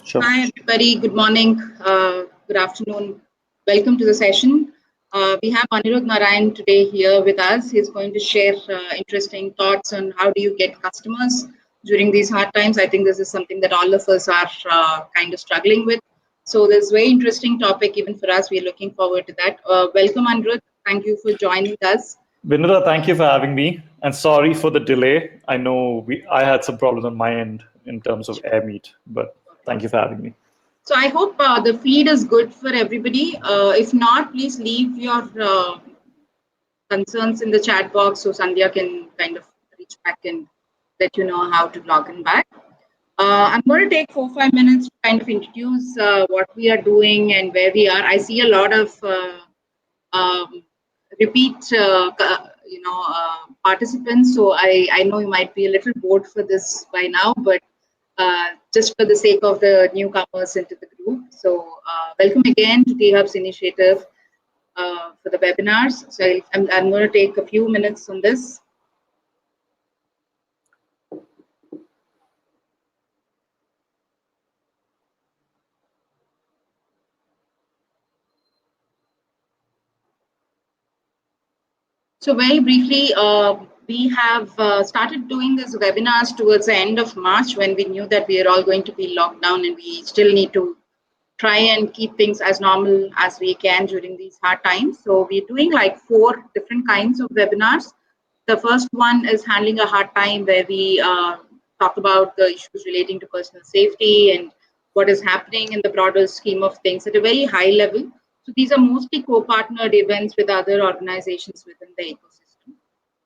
Sure. Hi, everybody. Good morning. Good afternoon. Welcome to the session. We have Anirudh Narayan today here with us. He's going to share interesting thoughts on how do you get customers during these hard times. I think this is something that all of us are kind of struggling with. So this is a very interesting topic even for us. We're looking forward to that. Welcome, Anirudh. Thank you for joining us. Vinudha, thank you for having me. And sorry for the delay. I know I had some problems on my end in terms of air meet, but thank you for having me. So I hope the feed is good for everybody. If not, please leave your concerns in the chat box so Sandhya can kind of reach back and let you know how to log in back. I'm going to take 4-5 minutes to kind of introduce what we are doing and where we are. I see a lot of um, repeat, participants. So I know you might be a little bored for this by now, but just for the sake of the newcomers into the group. So welcome again to THub's initiative for the webinars. So I'm going to take a few minutes on this. So very briefly, we have started doing these webinars towards the end of March when we knew that we are all going to be locked down and we still need to try and keep things as normal as we can during these hard times. So we're doing like 4 different kinds of webinars. The first one is handling a hard time where we talk about the issues relating to personal safety and what is happening in the broader scheme of things at a very high level. So these are mostly co-partnered events with other organizations within the ecosystem.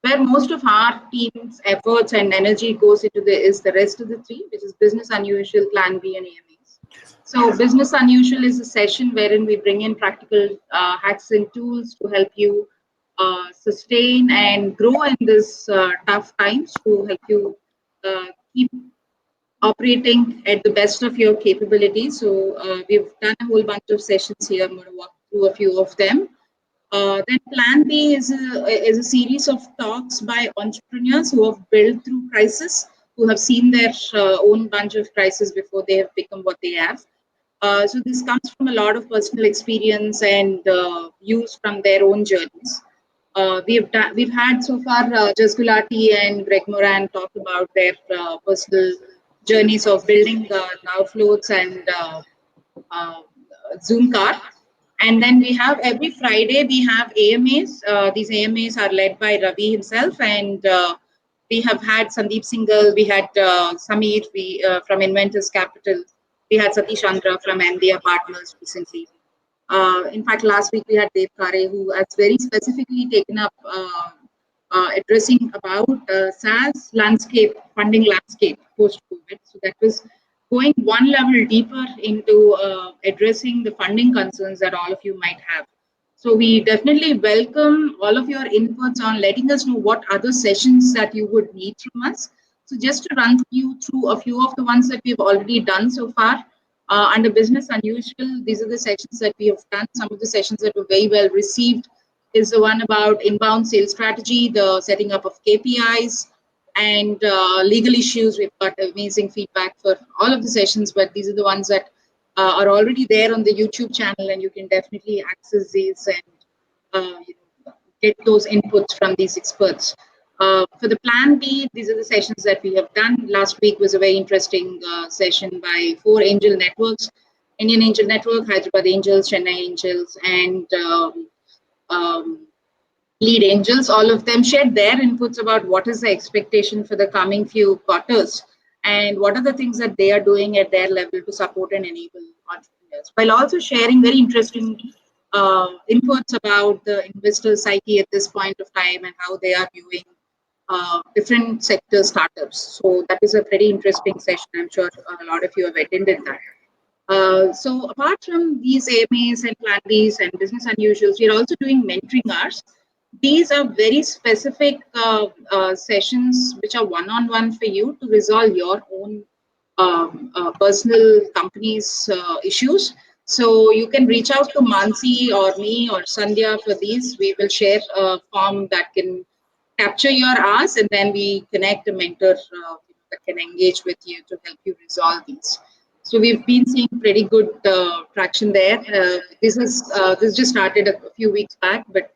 Where most of our team's efforts and energy goes into is the rest of the 3, which is business unusual, plan B, and AMAs. So business unusual is a session wherein we bring in practical hacks and tools to help you sustain and grow in this tough times, to help you keep operating at the best of your capabilities. So we've done a whole bunch of sessions here. I'm going to walk through a few of them. Then Plan B is a series of talks by entrepreneurs who have built through crisis, who have seen their own bunch of crises before they have become what they have. So this comes from a lot of personal experience and views from their own journeys. We've had so far Jas Gulati and Greg Moran talk about their personal journeys of building now floats and uh, Zoom car. And then we have every Friday we have AMAs. These AMAs are led by Ravi himself, and we have had Sandeep Singhal, we had Sameer from Inventors Capital, we had Satish Andra from MDA Partners recently. In fact, last week we had Dev Kare, who has very specifically taken up addressing about SaaS landscape, funding landscape post-COVID. So that was going one level deeper into addressing the funding concerns that all of you might have. So we definitely welcome all of your inputs on letting us know what other sessions that you would need from us. So just to run you through a few of the ones that we've already done so far. Under Business Unusual, these are the sessions that we have done. Some of the sessions that were very well received is the one about inbound sales strategy, the setting up of KPIs, and legal issues. We've got amazing feedback for all of the sessions, but these are the ones that are already there on the YouTube channel, and you can definitely access these and get those inputs from these experts. For the Plan B, these are the sessions that we have done. Last week was a very interesting session by 4 angel networks: Indian Angel Network, Hyderabad Angels, Chennai Angels, and lead angels. All of them shared their inputs about what is the expectation for the coming few quarters and what are the things that they are doing at their level to support and enable entrepreneurs, while also sharing very interesting inputs about the investor psyche at this point of time and how they are viewing different sector startups. So that is a pretty interesting session. I'm sure a lot of you have attended that. So apart from these AMAs and Plan Bs and business unusuals, we are also doing mentoring hours. These are very specific sessions which are one-on-one for you to resolve your own personal company's issues. So you can reach out to Mansi or me or Sandhya for these. We will share a form that can capture your ask, and then we connect a mentor that can engage with you to help you resolve these. So we've been seeing pretty good traction there. This just started a few weeks back, but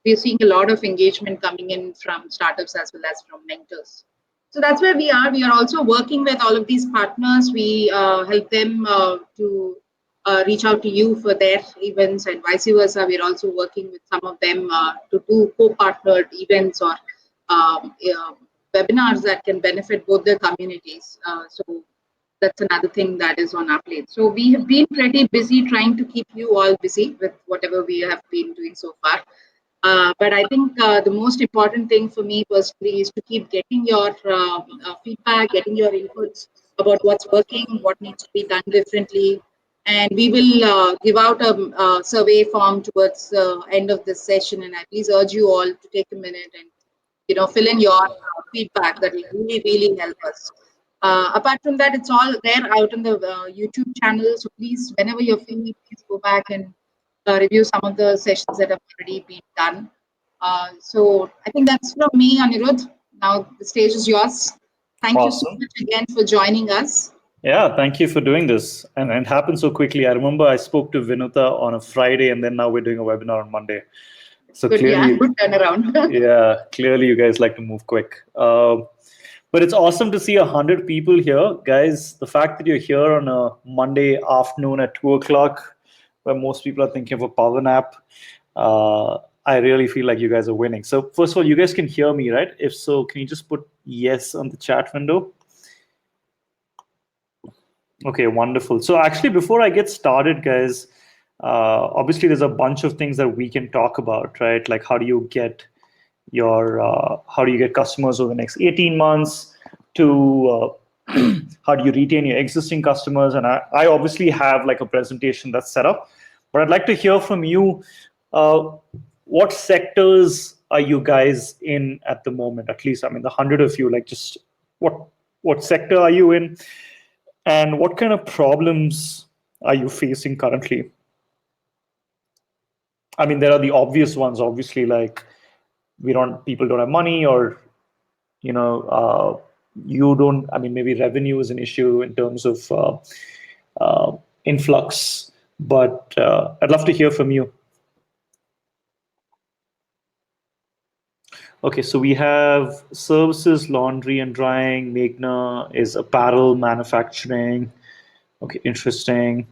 we're seeing a lot of engagement coming in from startups as well as from mentors. So that's where we are. We are also working with all of these partners. We help them to reach out to you for their events and vice versa. We're also working with some of them to do co-partnered events or webinars that can benefit both the communities. So that's another thing that is on our plate. So we have been pretty busy trying to keep you all busy with whatever we have been doing so far. But I think the most important thing for me personally is to keep getting your feedback, getting your inputs about what's working, what needs to be done differently. And we will give out a survey form towards the end of this session. And I please urge you all to take a minute and fill in your feedback. That will really, really help us. Apart from that, it's all there out on the YouTube channel. So please, whenever you're free, please go back and review some of the sessions that have already been done. So I think that's from me, Anirudh. Now the stage is yours. Thank you so Awesome. much again for joining us. Yeah, thank you for doing this. And it happened so quickly. I remember I spoke to Vinuta on a Friday, and then now we're doing a webinar on Monday. So Good, yeah, clearly, good turnaround. yeah, clearly you guys like to move quick. But it's awesome to see 100 people here, guys. The fact that you're here on a Monday afternoon at 2 o'clock, where most people are thinking of a power nap, I really feel like you guys are winning. So first of all, you guys can hear me, right? If so, can you just put yes on the chat window? Okay, wonderful. So actually, before I get started, guys, obviously there's a bunch of things that we can talk about, right? Like how do you get customers over the next 18 months to how do you retain your existing customers? And I obviously have like a presentation that's set up, but I'd like to hear from you. What sectors are you guys in at the moment? At least, I mean, the 100 of you, like just what sector are you in? And what kind of problems are you facing currently? I mean, there are the obvious ones, obviously, like people don't have money, or you know, you don't. I mean, maybe revenue is an issue in terms of influx. But I'd love to hear from you. Okay, so we have services, laundry and drying. Meghna is apparel manufacturing. Okay, interesting.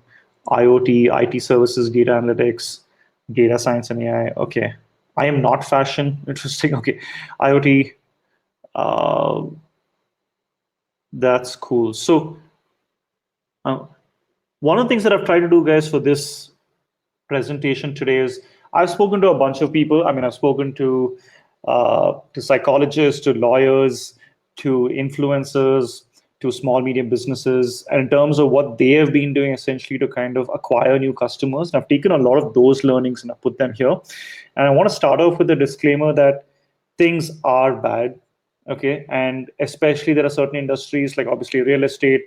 IoT, IT services, data analytics, data science and AI. Okay. I am not fashion. Interesting. Okay. IoT. Uh, that's cool. So uh, one of the things that I've tried to do, guys, for this presentation today is I've spoken to a bunch of people. I mean, I've spoken to psychologists, to lawyers, to influencers, to small medium businesses, and in terms of what they have been doing essentially to kind of acquire new customers. And I've taken a lot of those learnings and I've put them here. And I want to start off with a disclaimer that things are bad. Okay, and especially there are certain industries like obviously real estate,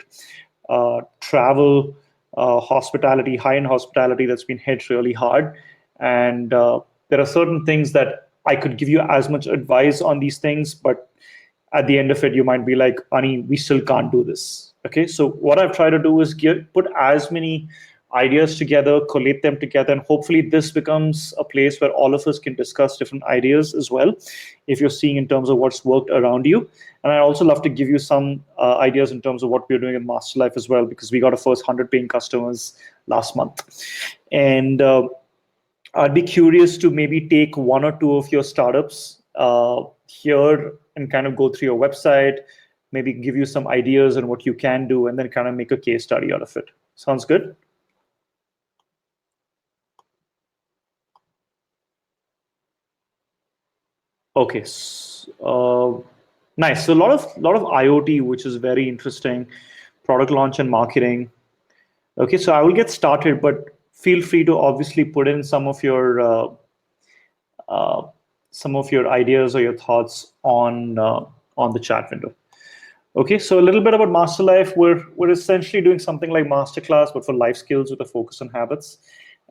travel, hospitality, high-end hospitality that's been hit really hard. And there are certain things that I could give you as much advice on these things, but at the end of it, you might be like, Ani, we still can't do this. Okay, so what I've tried to do is put as many ideas together, collate them together, and hopefully this becomes a place where all of us can discuss different ideas as well, if you're seeing in terms of what's worked around you. And I also love to give you some ideas in terms of what we're doing in Masterlife as well, because we got our first 100 paying customers last month. And I'd be curious to maybe take one or two of your startups here and kind of go through your website, maybe give you some ideas on what you can do, and then kind of make a case study out of it. Sounds good? Okay. Nice. So a lot of IoT, which is very interesting, product launch and marketing. Okay, so I will get started, but feel free to obviously put in uh, some of your ideas or your thoughts on the chat window. Okay, so a little bit about Masterlife. We're essentially doing something like masterclass, but for life skills with a focus on habits,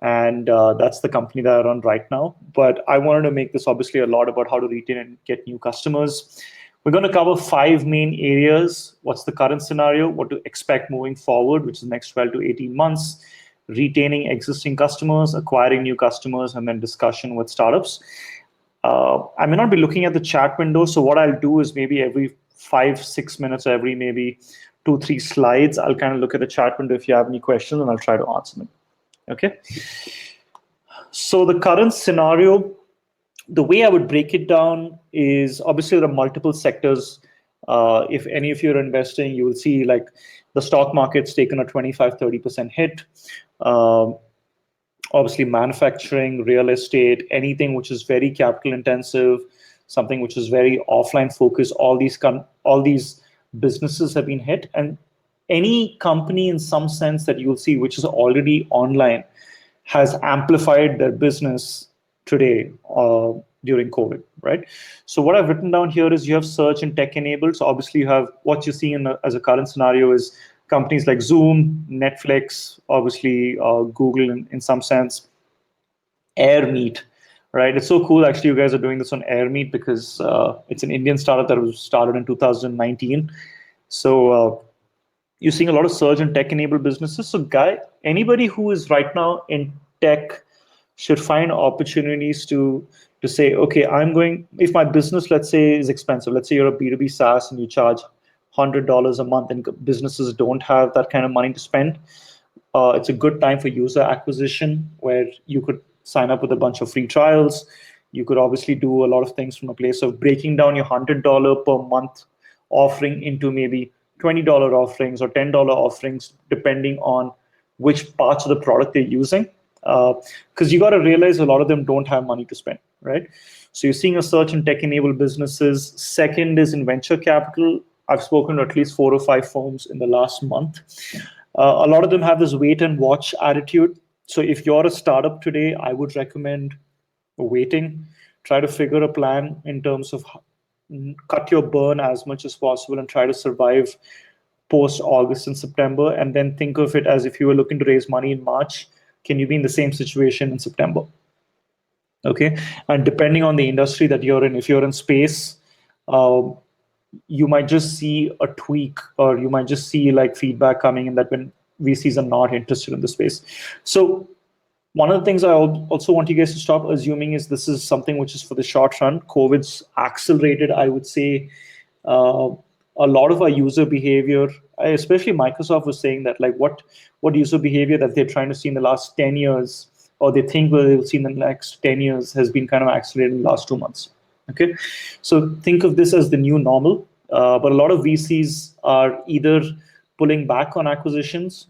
and that's the company that I run right now. But I wanted to make this obviously a lot about how to retain and get new customers. We're going to cover five main areas. What's the current scenario? What to expect moving forward, which is the next 12 to 18 months, retaining existing customers, acquiring new customers, and then discussion with startups. I may not be looking at the chat window, so what I'll do is maybe every 5, 6 minutes, every maybe 2, 3 slides, I'll kind of look at the chat window if you have any questions, and I'll try to answer them. Okay. So the current scenario, the way I would break it down is obviously there are multiple sectors. If any of you are investing, you will see like the stock market's taken a 25-30% hit. Obviously, manufacturing, real estate, anything which is very capital intensive, something which is very offline focused, all these businesses have been hit. And any company in some sense that you'll see which is already online has amplified their business today during COVID, right? So what I've written down here is you have search and tech enabled. So obviously you have what you see as a current scenario is companies like Zoom, Netflix, obviously Google in some sense, AirMeet, right? It's so cool actually you guys are doing this on AirMeet because it's an Indian startup that was started in 2019. So you're seeing a lot of surge in tech-enabled businesses. So, anybody who is right now in tech should find opportunities to say, okay, I'm going. If my business, let's say, is expensive. Let's say you're a B2B SaaS and you charge $100 a month, and businesses don't have that kind of money to spend. It's a good time for user acquisition where you could sign up with a bunch of free trials. You could obviously do a lot of things from a place of breaking down your $100 per month offering into maybe $20 offerings or $10 offerings, depending on which parts of the product they're using. Because you got to realize a lot of them don't have money to spend, right? So you're seeing a surge in tech-enabled businesses. Second is in venture capital. I've spoken to at least 4 or 5 firms in the last month. A lot of them have this wait and watch attitude. So if you're a startup today, I would recommend waiting. Try to figure a plan in terms of cut your burn as much as possible and try to survive post August and September. And then think of it as if you were looking to raise money in March, can you be in the same situation in September? Okay. And depending on the industry that you're in, if you're in space, you might just see a tweak or you might just see like feedback coming in that when VCs are not interested in the space. So one of the things I also want you guys to stop assuming is this is something which is for the short run. COVID's accelerated, I would say, a lot of our user behavior, especially Microsoft was saying that like what user behavior that they're trying to see in the last 10 years, or they think they'll see in the next 10 years has been kind of accelerated in the last 2 months. Okay, so think of this as the new normal. But a lot of VCs are either pulling back on acquisitions,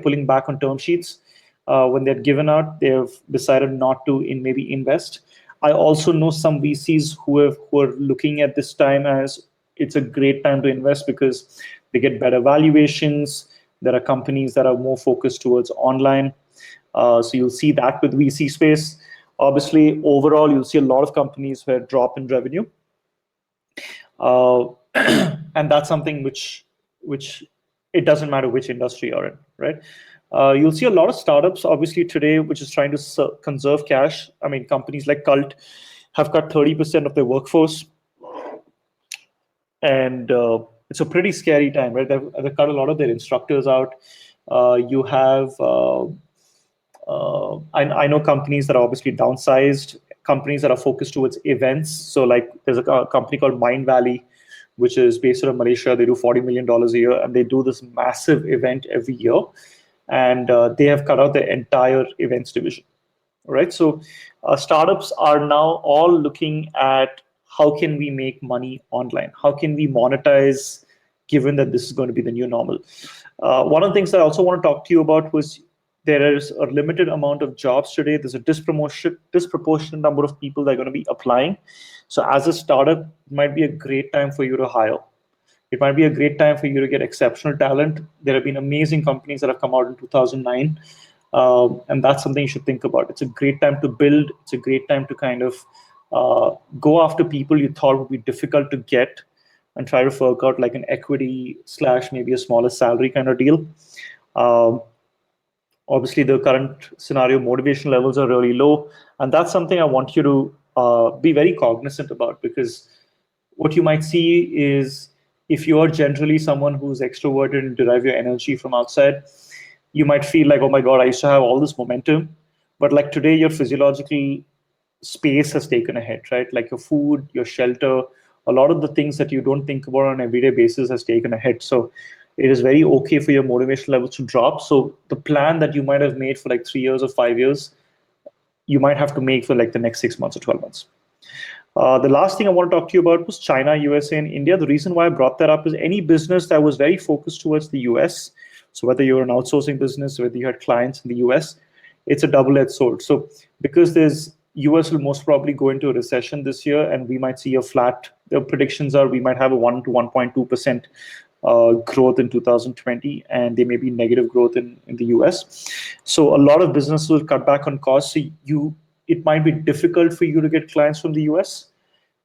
pulling back on term sheets. When they're given out, they've decided not to maybe invest. I also know some VCs who are looking at this time as it's a great time to invest because they get better valuations. There are companies that are more focused towards online. So you'll see that with VC space. Obviously, overall, you'll see a lot of companies where drop in revenue. And that's something which it doesn't matter which industry you're in, right? You'll see a lot of startups, obviously, today, which is trying to conserve cash. I mean, companies like Cult have cut 30% of their workforce. And it's a pretty scary time, right? They've cut a lot of their instructors out. You have, I know companies that are obviously downsized, companies that are focused towards events. So like there's a company called Mind Valley, which is based out of Malaysia. They do $40 million a year, and they do this massive event every year. And they have cut out the entire events division, right? So startups are now all looking at how can we make money online? How can we monetize, given that this is going to be the new normal? One of the things that I also want to talk to you about was there is a limited amount of jobs today. There's a disproportionate number of people that are going to be applying. So as a startup, it might be a great time for you to hire. It might be a great time for you to get exceptional talent. There have been amazing companies that have come out in 2009. And that's something you should think about. It's a great time to build. It's a great time to kind of go after people you thought would be difficult to get and try to work out like an equity / maybe a smaller salary kind of deal. Obviously, the current scenario motivation levels are really low. And that's something I want you to be very cognizant about, because what you might see is, if you are generally someone who's extroverted and derive your energy from outside, you might feel like, oh my God, I used to have all this momentum. But like today, your physiological space has taken a hit, right? Like your food, your shelter, a lot of the things that you don't think about on an everyday basis has taken a hit. So it is very okay for your motivation levels to drop. So the plan that you might have made for like 3 years or 5 years, you might have to make for like the next 6 months or 12 months. The last thing I want to talk to you about was China, USA, and India. The reason why I brought that up is any business that was very focused towards the US. So whether you're an outsourcing business, whether you had clients in the US, it's a double-edged sword. So because there's US will most probably go into a recession this year, and we might see a flat. The predictions are we might have a 1 to 1.2% growth in 2020, and there may be negative growth in the US. So a lot of businesses will cut back on costs. So it might be difficult for you to get clients from the US,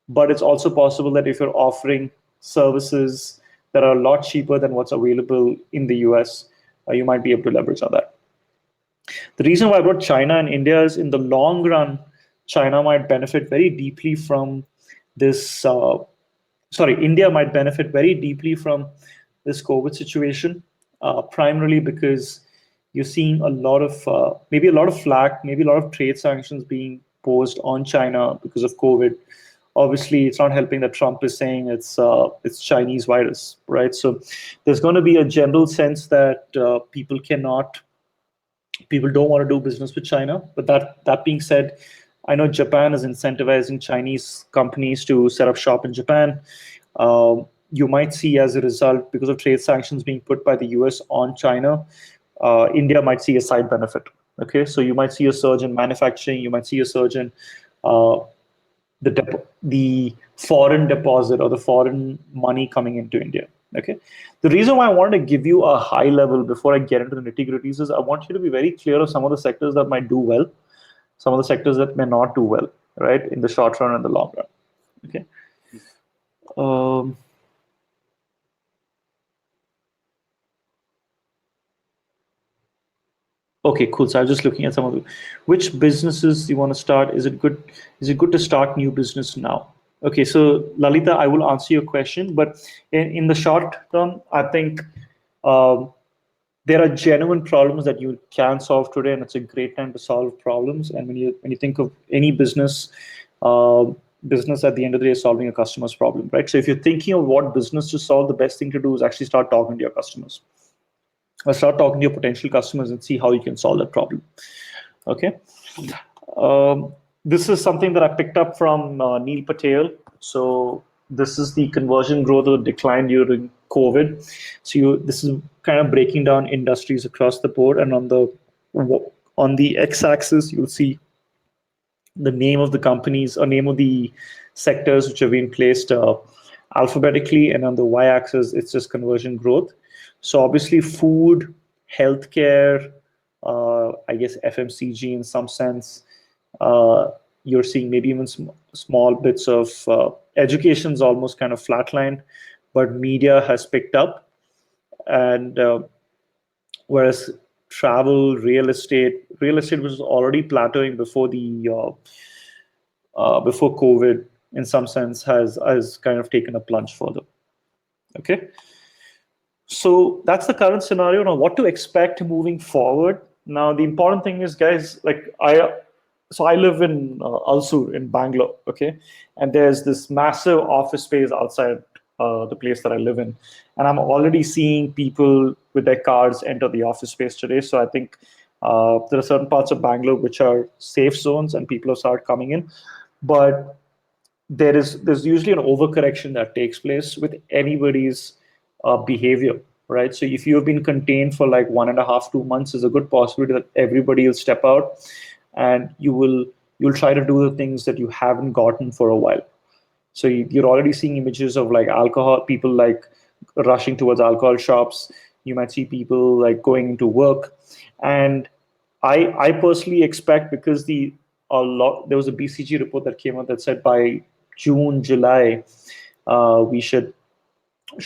but it's also possible that if you're offering services that are a lot cheaper than what's available in the US, you might be able to leverage on that. The reason why I brought China and India is, in the long run, China might benefit very deeply from this. India might benefit very deeply from this COVID situation, primarily because you're seeing a lot of maybe a lot of flack, maybe a lot of trade sanctions being posed on China because of COVID. Obviously, it's not helping that Trump is saying it's Chinese virus, right? So there's going to be a general sense that people don't want to do business with China. But that being said, I know Japan is incentivizing Chinese companies to set up shop in Japan. You might see, as a result, because of trade sanctions being put by the US on China, India might see a side benefit. Okay, so you might see a surge in manufacturing. You might see a surge in uh, the foreign deposit or the foreign money coming into India. Okay. The reason why I wanted to give you a high level before I get into the nitty gritties is I want you to be very clear of some of the sectors that might do well, some of the sectors that may not do well, right, in the short run and the long run. Okay. Um, okay, cool. So I was just looking at some of the, which businesses you want to start. Is it good? Is it good to start new business now? Okay, so Lalita, I will answer your question, but in the short term, I think um, there are genuine problems that you can solve today, and it's a great time to solve problems. And when you think of any uh, business at the end of the day is solving a customer's problem, right? So if you're thinking of what business to solve, the best thing to do is actually start talking to your customers, or start talking to your potential customers and see how you can solve that problem. Okay. This is something that I picked up from Neil Patel. So this is the conversion growth or decline during COVID. So this is kind of breaking down industries across the board, and on the x-axis you'll see the name of the companies or name of the sectors which have been placed alphabetically, and on the y-axis it's just conversion growth. So obviously food, healthcare, I guess FMCG in some sense. Uh, you're seeing maybe even small bits of education's almost kind of flatlined, but media has picked up, and whereas travel, real estate was already plateauing before COVID, in some sense, has kind of taken a plunge further. Okay, so that's the current scenario. Now, what to expect moving forward? Now, the important thing is, guys, like I live in Alsur in Bangalore, okay, and there's this massive office space outside the place that I live in, and I'm already seeing people with their cars enter the office space today. So I think there are certain parts of Bangalore which are safe zones, and people have started coming in, but there's usually an overcorrection that takes place with anybody's behavior, right? So if you have been contained for like 1.5, 2 months, there's a good possibility that everybody will step out, and you'll try to do the things that you haven't gotten for a while. So you're already seeing images of like alcohol, people like rushing towards alcohol shops. You might see people like going into work, and I personally expect, because there was a BCG report that came out that said by June, July, we should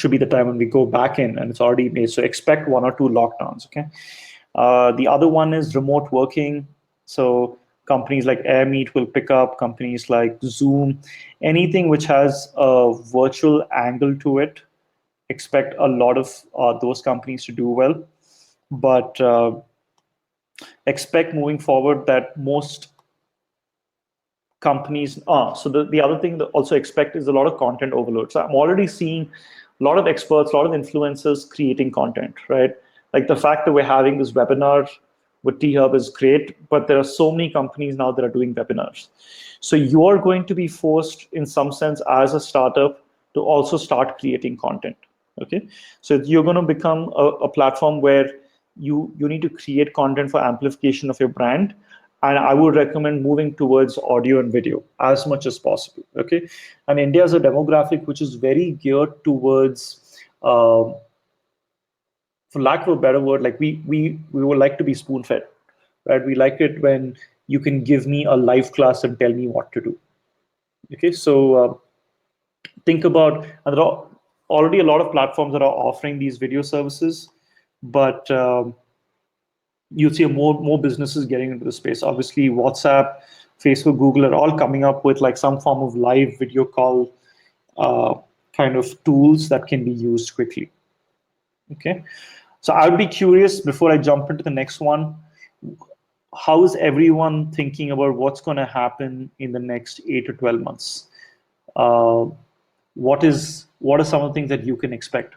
be the time when we go back in, and it's already made. So expect 1 or 2 lockdowns. Okay. The other one is remote working. So Companies like AirMeet will pick up, companies like Zoom, anything which has a virtual angle to it. Expect a lot of those companies to do well. But expect moving forward that most companies so the other thing that also expect is a lot of content overload. So I'm already seeing a lot of experts, a lot of influencers creating content, right? Like the fact that we're having this webinar with THub is great, but there are so many companies now that are doing webinars. So you're going to be forced in some sense as a startup to also start creating content. Okay, so you're going to become a platform where you need to create content for amplification of your brand, and I would recommend moving towards audio and video as much as possible. Okay, and India is a demographic which is very geared towards, for lack of a better word, like we would like to be spoon fed, right? We like it when you can give me a live class and tell me what to do. Okay, so think about, and there are already a lot of platforms that are offering these video services, but you see more businesses getting into the space. Obviously, WhatsApp, Facebook, Google are all coming up with like some form of live video call uh, kind of tools that can be used quickly. Okay, so I would be curious before I jump into the next one. How is everyone thinking about what's going to happen in the next 8 to 12 months? Uh, what are some of the things that you can expect?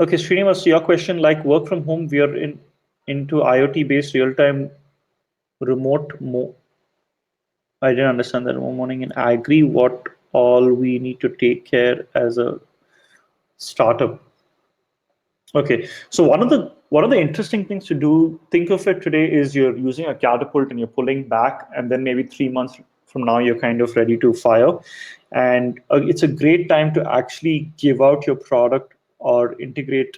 Okay, Srinivas, your question, like work from home, we are into IoT based real time remote. I didn't understand that one morning, and I agree. What all we need to take care as a startup. Okay, so one of the interesting things to do, think of it today, is you're using a catapult and you're pulling back, and then maybe 3 months from now you're kind of ready to fire, and it's a great time to actually give out your product or integrate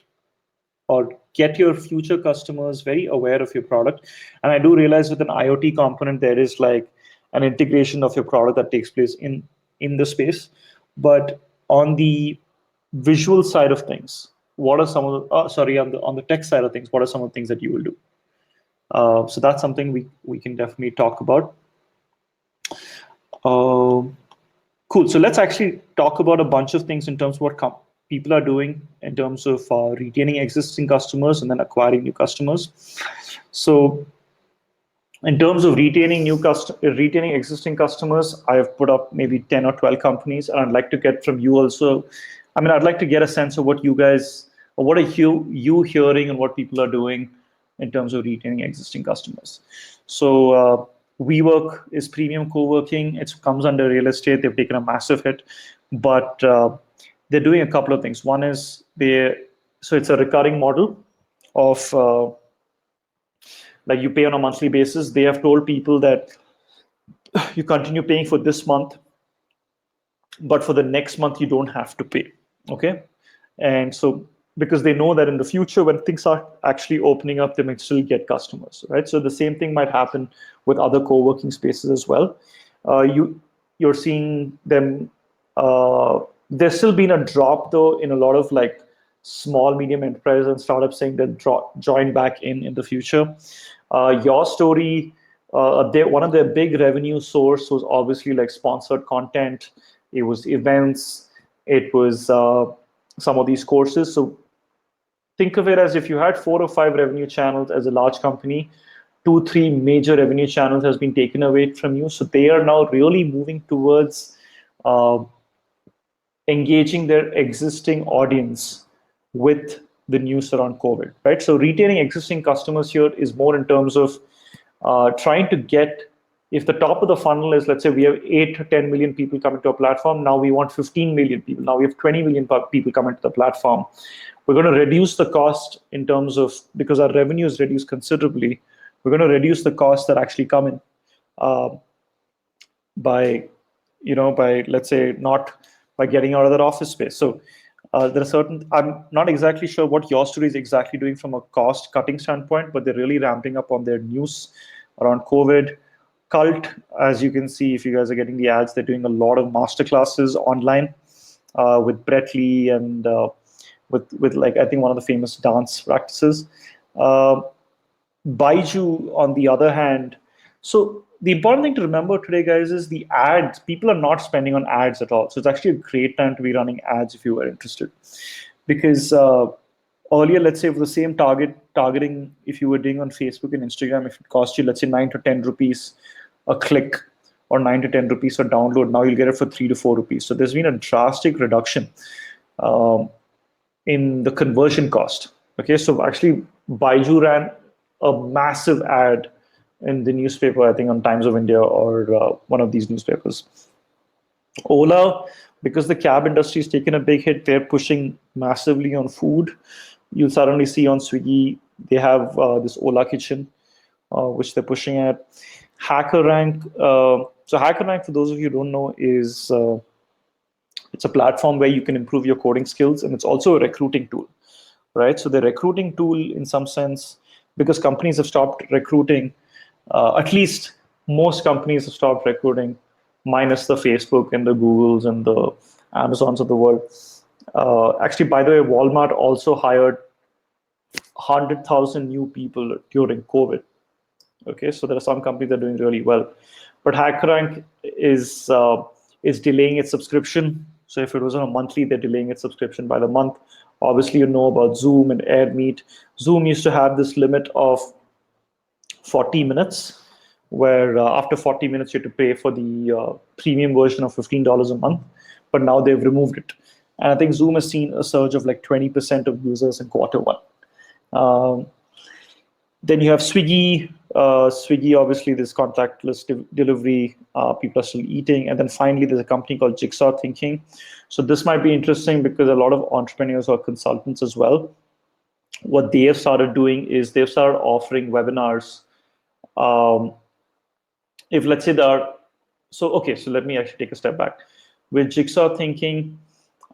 or get your future customers very aware of your product. And I do realize with an IoT component, there is like an integration of your product that takes place in the space. But on the visual side of things, what are some of the, sorry, on the tech side of things, what are some of the things that you will do? So that's something we can definitely talk about. Um Cool. So let's actually talk about a bunch of things in terms of what people are doing in terms of retaining existing customers and then acquiring new customers. So in terms of retaining existing customers, I have put up maybe 10 or 12 companies, and I'd like to get from you also. I mean, I'd like to get a sense of what you guys, or what are you hearing and what people are doing in terms of retaining existing customers. So WeWork is premium co-working. It comes under real estate. They've taken a massive hit, but they're doing a couple of things. One is so it's a recurring model of like you pay on a monthly basis. They have told people that you continue paying for this month, but for the next month you don't have to pay. Okay, and so because they know that in the future when things are actually opening up, they might still get customers, right? So the same thing might happen with other co-working spaces as well. You're seeing them. There's still been a drop though in a lot of like small medium enterprises and startups saying they'll join back in the future. Your story, one of their big revenue source was obviously like sponsored content. It was events. It was some of these courses. So think of it as if you had 4 or 5 revenue channels as a large company, 2, 3 major revenue channels has been taken away from you. So they are now really moving towards uh, engaging their existing audience with the news around COVID, right? So retaining existing customers here is more in terms of trying to get, if the top of the funnel is, let's say we have 8 to 10 million people coming to a platform, now we want 15 million people, now we have 20 million people coming to the platform. We're going to reduce the cost in terms of, because our revenue is reduced considerably, we're going to reduce the costs that actually come in uh, by, by, let's say, not by getting out of that office space. So there are certain, I'm not exactly sure what your story is exactly doing from a cost cutting standpoint, but they're really ramping up on their news around COVID. Cult, as you can see, if you guys are getting the ads, they're doing a lot of masterclasses online with Brett Lee and with like I think one of the famous dance practices. Uh, Baiju, on the other hand, so the important thing to remember today, guys, is the ads. People are not spending on ads at all. So it's actually a great time to be running ads if you are interested. Because earlier, let's say for the same targeting, if you were doing on Facebook and Instagram, if it cost you, let's say 9 to 10 rupees a click or 9 to 10 rupees for download, now you'll get it for 3 to 4 rupees. So there's been a drastic reduction um, in the conversion cost. Okay, so actually, Baiju ran a massive ad in the newspaper, I think on Times of India or one of these newspapers. Ola, because the cab industry has taken a big hit, they're pushing massively on food. You'll suddenly see on Swiggy, they have this Ola Kitchen, which they're pushing at. HackerRank. So HackerRank, for those of you who don't know, is it's a platform where you can improve your coding skills, and it's also a recruiting tool, right? So the recruiting tool, in some sense, because companies have stopped recruiting, at least most companies have stopped recruiting, minus the Facebook and the Googles and the Amazons of the world. Actually, by the way, Walmart also hired 100,000 new people during COVID. Okay, so there are some companies that are doing really well, but HackerRank is delaying its subscription. So if it was on a monthly, they're delaying its subscription by the month. Obviously, you know about Zoom and AirMeet. Zoom used to have this limit of 40 minutes, where after 40 minutes you have to pay for the premium version of $15 a month, but now they've removed it. And I think Zoom has seen a surge of like 20% of users in quarter 1. Um, then you have Swiggy. Swiggy, obviously, this contactless delivery. People are still eating. And then finally, there's a company called Jigsaw Thinking. So this might be interesting because a lot of entrepreneurs or consultants as well, what they have started doing is they've started offering webinars. Um, if let's say there are, so okay, so let me actually take a step back. With Jigsaw Thinking,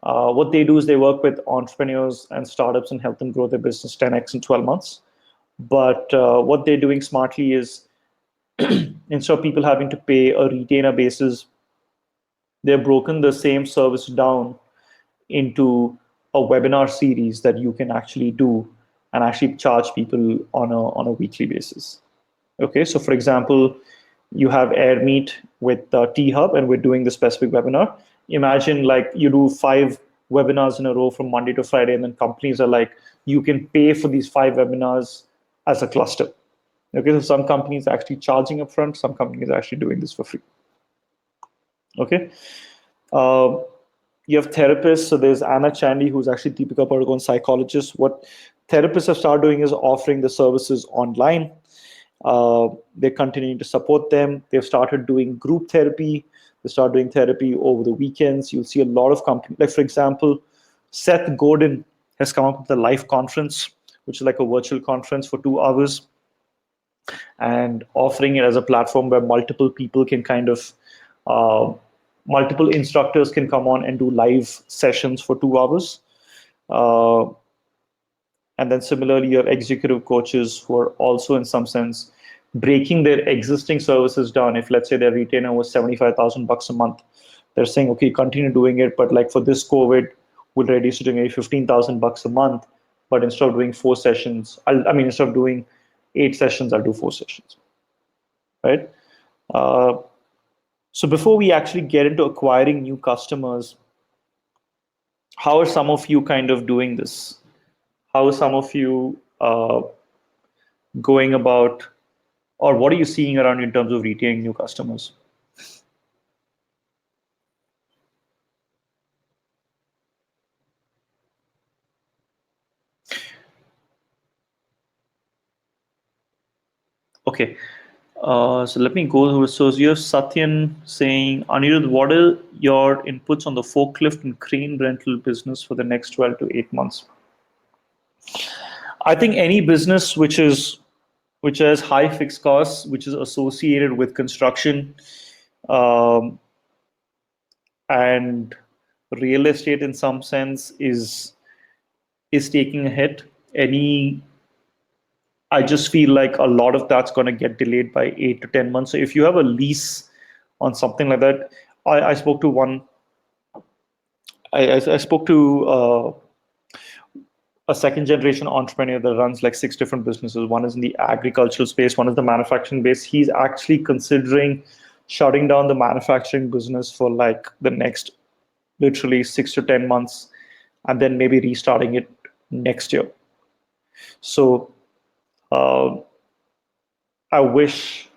what they do is they work with entrepreneurs and startups and help them grow their business 10x in 12 months. But what they're doing smartly is instead of people having to pay a retainer basis, they've broken the same service down into a webinar series that you can actually do and actually charge people on a weekly basis. Okay, so for example, you have AirMeet with THub, and we're doing the specific webinar. Imagine like you do 5 webinars in a row from Monday to Friday, and then companies are like, you can pay for these 5 webinars as a cluster. Okay, so some companies are actually charging upfront, some companies are actually doing this for free. Okay. Uh, you have therapists. So there's Anna Chandy, who's actually Deepika Padukone's psychologist. What therapists have started doing is offering the services online. They're continuing to support them. They've started doing group therapy. They start doing therapy over the weekends. You'll see a lot of companies, like for example, Seth Godin has come up with a live conference, which is like a virtual conference for 2 hours, and offering it as a platform where multiple people can kind of uh, multiple instructors can come on and do live sessions for 2 hours. Uh, and then similarly, you have executive coaches who are also, in some sense, breaking their existing services down. If let's say their retainer was 75,000 bucks a month, they're saying, okay, continue doing it, but like for this COVID, we'll reduce it to maybe 15,000 bucks a month. But instead of doing 4 sessions, I mean, instead of doing 8 sessions, I'll do 4 sessions, right? Uh, so before we actually get into acquiring new customers, how are some of you kind of doing this? How are some of you going about, or what are you seeing around in terms of retaining new customers? Okay, so let me go through. So you have Satyan saying, Anirudh, what are your inputs on the forklift and crane rental business for the next 12 to 8 months? I think any business which has high fixed costs, which is associated with construction um, and real estate, in some sense, is taking a hit. Any I just feel like a lot of that's going to get delayed by 8 to 10 months. So if you have a lease on something like that, I spoke to one. I spoke to a second generation entrepreneur that runs like 6 different businesses. One is in the agricultural space, one is the manufacturing base. He's actually considering shutting down the manufacturing business for like the next literally 6 to 10 months, and then maybe restarting it next year. So uh, I wish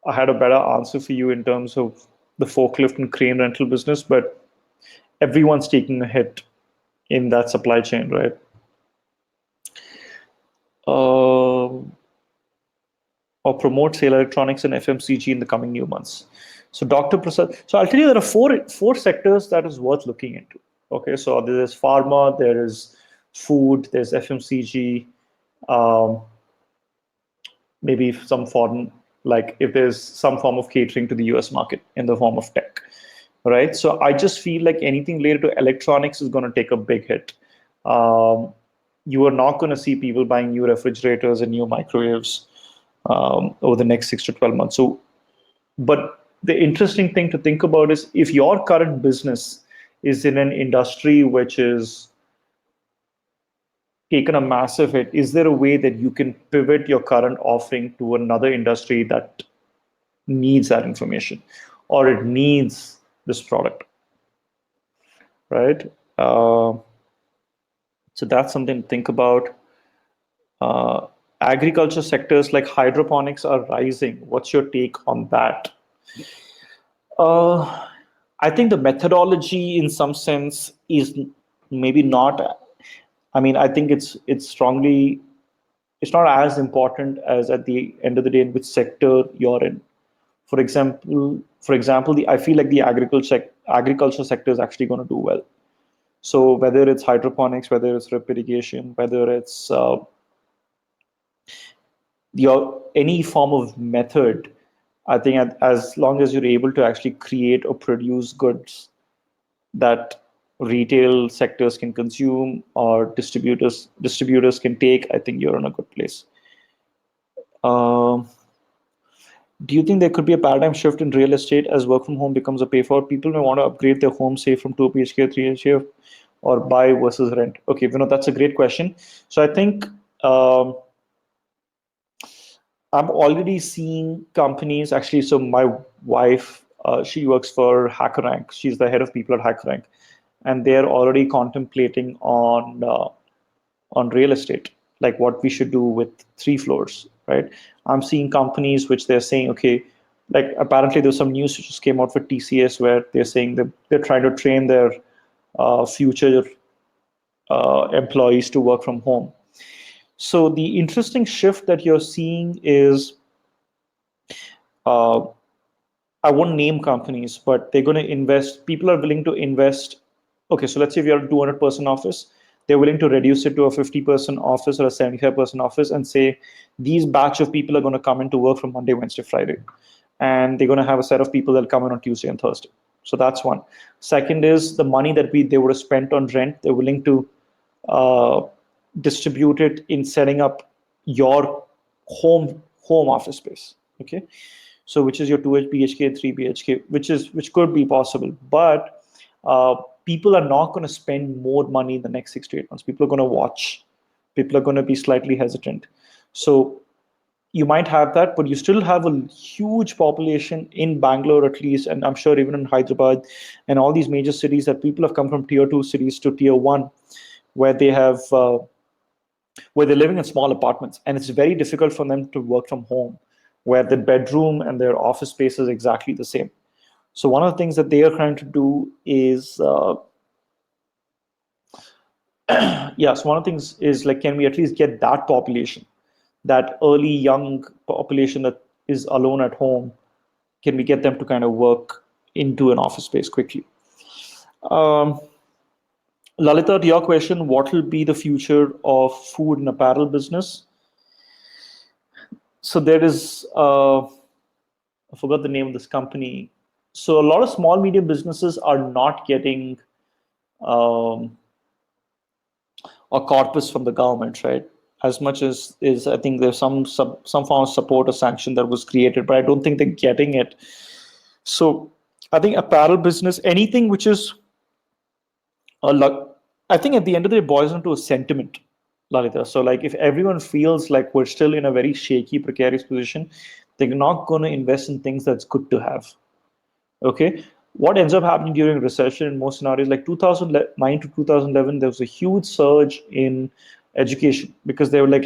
I had a better answer for you in terms of the forklift and crane rental business, but everyone's taking a hit in that supply chain, right? Um or promote sale electronics and FMCG in the coming new months. So Dr. Prasad, so I'll tell you there are four sectors that is worth looking into. Okay, so there's pharma, there is food, there's FMCG, um, maybe some foreign, like if there's some form of catering to the US market in the form of tech, right? So I just feel like anything related to electronics is going to take a big hit. Um, you are not going to see people buying new refrigerators and new microwaves over the next 6 to 12 months. So, but the interesting thing to think about is if your current business is in an industry which is taken a massive hit, is there a way that you can pivot your current offering to another industry that needs that information or it needs this product, right? So that's something to think about. Uh, Agriculture sectors like hydroponics are rising. What's your take on that? Uh, I think the methodology, in some sense, is maybe not. I mean, I think it's strongly it's not as important as at the end of the day in which sector you're in. For example, I feel like the agriculture sector is actually going to do well. So whether it's hydroponics, whether it's drip irrigation, whether it's your any form of method, I think as long as you're able to actually create or produce goods that retail sectors can consume or distributors can take, I think you're in a good place. Um, do you think there could be a paradigm shift in real estate as work from home becomes a pay for? People may want to upgrade their home, say from 2 BHK, 3 BHK, or buy versus rent. Okay, that's a great question. So I think um, I'm already seeing companies actually. So my wife, she works for HackerRank. She's the head of people at HackerRank, and they're already contemplating on real estate, like what we should do with 3 floors, right? I'm seeing companies which they're saying, okay, like apparently there's some news which just came out for TCS where they're saying that they're trying to train their future employees to work from home. So the interesting shift that you're seeing is uh, I won't name companies, but they're going to invest. People are willing to invest. Okay, so let's say if you're a 200-person office, they're willing to reduce it to a 50-person office or a 75-person office and say these batch of people are going to come into work from Monday, Wednesday, Friday. And they're going to have a set of people that come in on Tuesday and Thursday. So that's one. Second is the money that they would have spent on rent, they're willing to uh, distribute it in setting up your home office space. Okay, so which is your 2 BHK, 3 BHK, which could be possible, but people are not going to spend more money in the next 6 to 8 months. People are going to watch. People are going to be slightly hesitant. So you might have that, but you still have a huge population in Bangalore, at least, and I'm sure even in Hyderabad and all these major cities that people have come from tier 2 cities to tier 1, where they have where they're living in small apartments, and it's very difficult for them to work from home, where the bedroom and their office space is exactly the same. So one of the things that they are trying to do is, so one of the things is like, can we at least get that population, that early young population that is alone at home, can we get them to kind of work into an office space quickly? Um, Lalita, to your question, what will be the future of food and apparel business? So there is, I forgot the name of this company. So a lot of small medium businesses are not getting um, a corpus from the government, right? as much as is, I think there's some form of support or sanction that was created, but I don't think they're getting it. So I think apparel business, anything which is a luck, I think at the end of the day it boils down to a sentiment, Lalita. So like if everyone feels like we're still in a very shaky, precarious position, they're not going to invest in things that's good to have. Okay. What ends up happening during recession in most scenarios, like 2009 to 2011, there was a huge surge in education because they were like,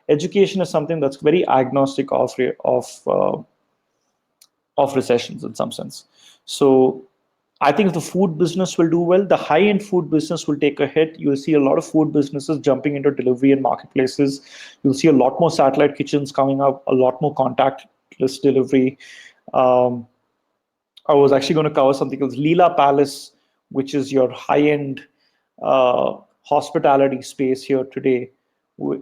education is something that's very agnostic of recessions in some sense. So I think the food business will do well. The high-end food business will take a hit. You'll see a lot of food businesses jumping into delivery and marketplaces. You'll see a lot more satellite kitchens coming up, a lot more contactless delivery. Um, I was actually going to cover something called Leela Palace, which is your high-end hospitality space here today,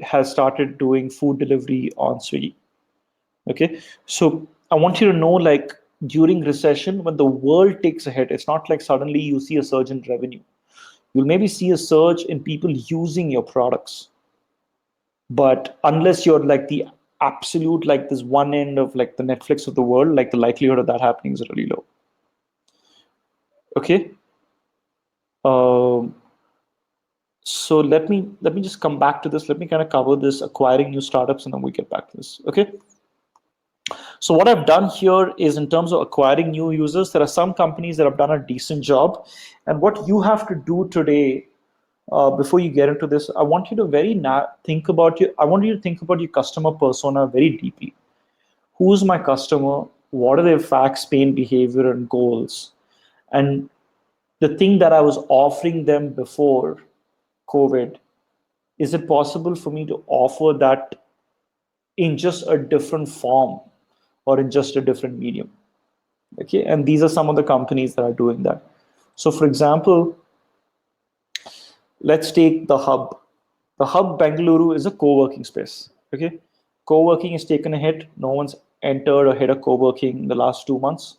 has started doing food delivery on Swiggy. Okay, so I want you to know, like during recession, when the world takes a hit, it's not like suddenly you see a surge in revenue. You'll maybe see a surge in people using your products, but unless you're like the absolute, like this one end of like the Netflix of the world, like the likelihood of that happening is really low. Okay. Um, so let me just come back to this. Let me kind of cover this acquiring new startups, and then we get back to this. Okay. So what I've done here is in terms of acquiring new users, there are some companies that have done a decent job. And what you have to do today, before you get into this, I want you to I want you to think about your customer persona very deeply. Who's my customer? What are their facts, pain, behavior, and goals? And the thing that I was offering them before COVID, is it possible for me to offer that in just a different form or in just a different medium? Okay, and these are some of the companies that are doing that. So for example, let's take the Hub. The Hub Bengaluru is a co-working space. Okay, co-working has taken a hit. No one's entered or hit a co-working in the last 2 months.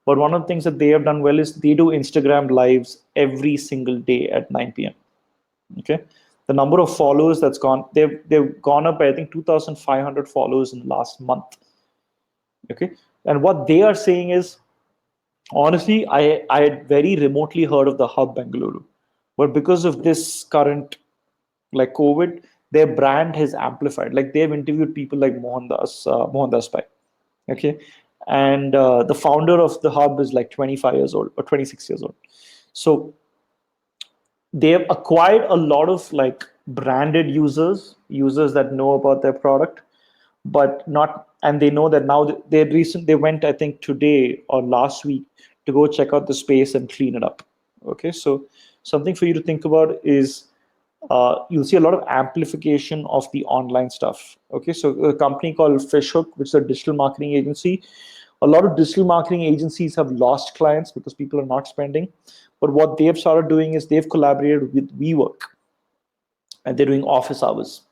But one of the things that they have done well is they do Instagram lives every single day at 9 p.m. Okay, the number of followers that's gone, they've gone up by I think 2,500 followers in the last month. Okay, and what they are saying is, honestly, I had very remotely heard of the Hub Bengaluru, but because of this current like COVID, their brand has amplified. Like they've interviewed people like Mohandas Pai, okay, and the founder of the Hub is like 25 years old or 26 years old. So they have acquired a lot of like branded users that know about their product, but not, and they know that now they went, I think today or last week, to go check out the space and clean it up. Okay, so something for you to think about is you'll see a lot of amplification of the online stuff. Okay, so a company called Fishhook, which is a digital marketing agency, a lot of digital marketing agencies have lost clients because people are not spending. But what they've started doing is they've collaborated with WeWork, and they're doing office hours.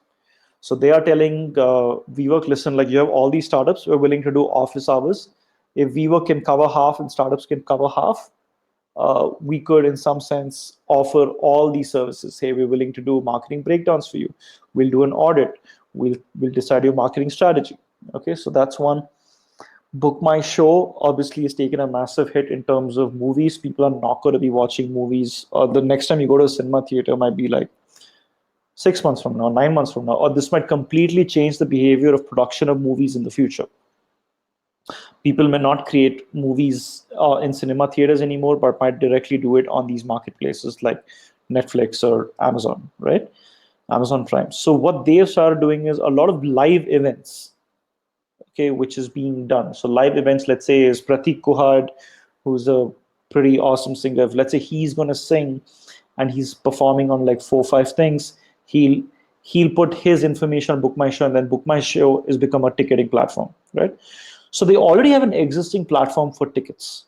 So they are telling WeWork, listen, like you have all these startups, we're willing to do office hours. If WeWork can cover half and startups can cover half, we could, in some sense, offer all these services. Hey, we're willing to do marketing breakdowns for you. We'll do an audit. We'll decide your marketing strategy. Okay, so that's one. Book My Show obviously has taken a massive hit in terms of movies. People are not going to be watching movies. The next time you go to a cinema theater might be like 6 months from now, 9 months from now, or this might completely change the behavior of production of movies in the future. People may not create movies in cinema theaters anymore, but might directly do it on these marketplaces like Netflix or Amazon, right? Amazon Prime. So what they have started doing is a lot of live events, okay, which is being done. So live events, let's say, is Pratik Kuhad, who's a pretty awesome singer. If let's say he's going to sing and he's performing on like 4 or 5 things, he'll he'll put his information on Book My Show, and then Book My Show is become a ticketing platform, right? So they already have an existing platform for tickets,